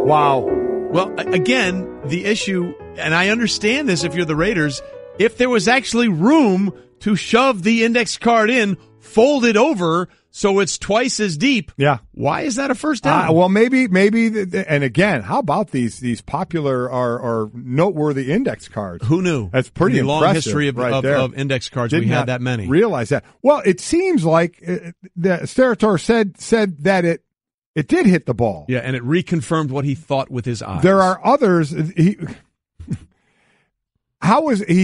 Wow. Well, again, the issue, and I understand this if you're the Raiders, if there was actually room to shove the index card in, fold it over so it's twice as deep. Yeah. Why is that a first down? Well, maybe, and again, how about these popular or noteworthy index cards? Who knew? That's pretty in the impressive. long history of index cards, we had that many. Realize that. Well, it seems like the Steratore said that it did hit the ball. Yeah, and it reconfirmed what he thought with his eyes. There are others. He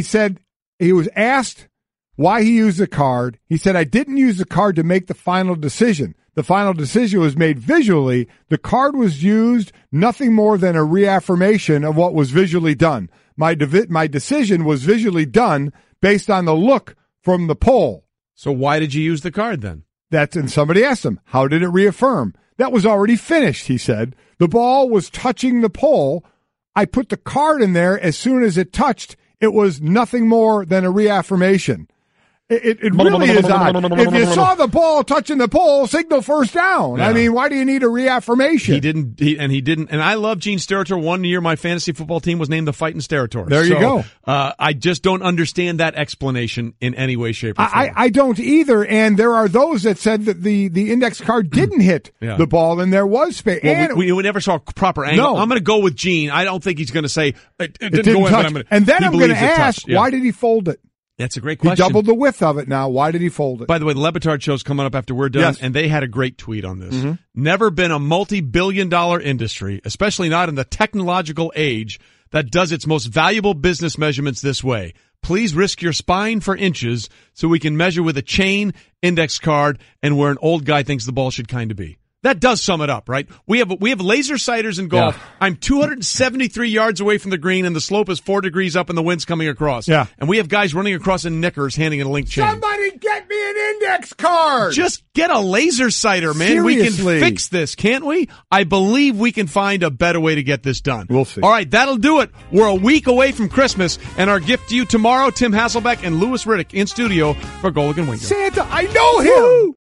said he was asked why he used the card. He said, I didn't use the card to make the final decision. The final decision was made visually. The card was used nothing more than a reaffirmation of what was visually done. My decision was visually done based on the look from the poll. So why did you use the card then? And somebody asked him, how did it reaffirm? That was already finished, he said. The ball was touching the pole. I put the card in there as soon as it touched. It was nothing more than a reaffirmation. It really is odd. If you saw the ball touching the pole, signal first down. Yeah. I mean, why do you need a reaffirmation? He didn't. And I love Gene Steratore. 1 year, my fantasy football team was named the Fighting Steratore. There you go. I just don't understand that explanation in any way, shape, or form. I don't either. And there are those that said that the index card didn't hit the ball, and there was space. Well, we never saw a proper angle. No. I'm going to go with Gene. I don't think he's going to say it didn't go touch. in. But and then I'm going to ask, why did he fold it? That's a great question. He doubled the width of it now. Why did he fold it? By the way, the Le Batard show's coming up after we're done, and they had a great tweet on this. Mm-hmm. Never been a multi-billion-dollar industry, especially not in the technological age, that does its most valuable business measurements this way. Please risk your spine for inches so we can measure with a chain, index card, and where an old guy thinks the ball should kind of be. That does sum it up, right? We have laser sighters in golf. Yeah. I'm 273 yards away from the green, and the slope is 4 degrees up, and the wind's coming across. Yeah. And we have guys running across in knickers, handing in a link chain. Somebody get me an index card! Just get a laser sighter, man. Seriously. We can fix this, can't we? I believe we can find a better way to get this done. We'll see. All right, that'll do it. We're a week away from Christmas, and our gift to you tomorrow, Tim Hasselbeck and Louis Riddick in studio for Golic and Wingo. Santa, I know him! Woo!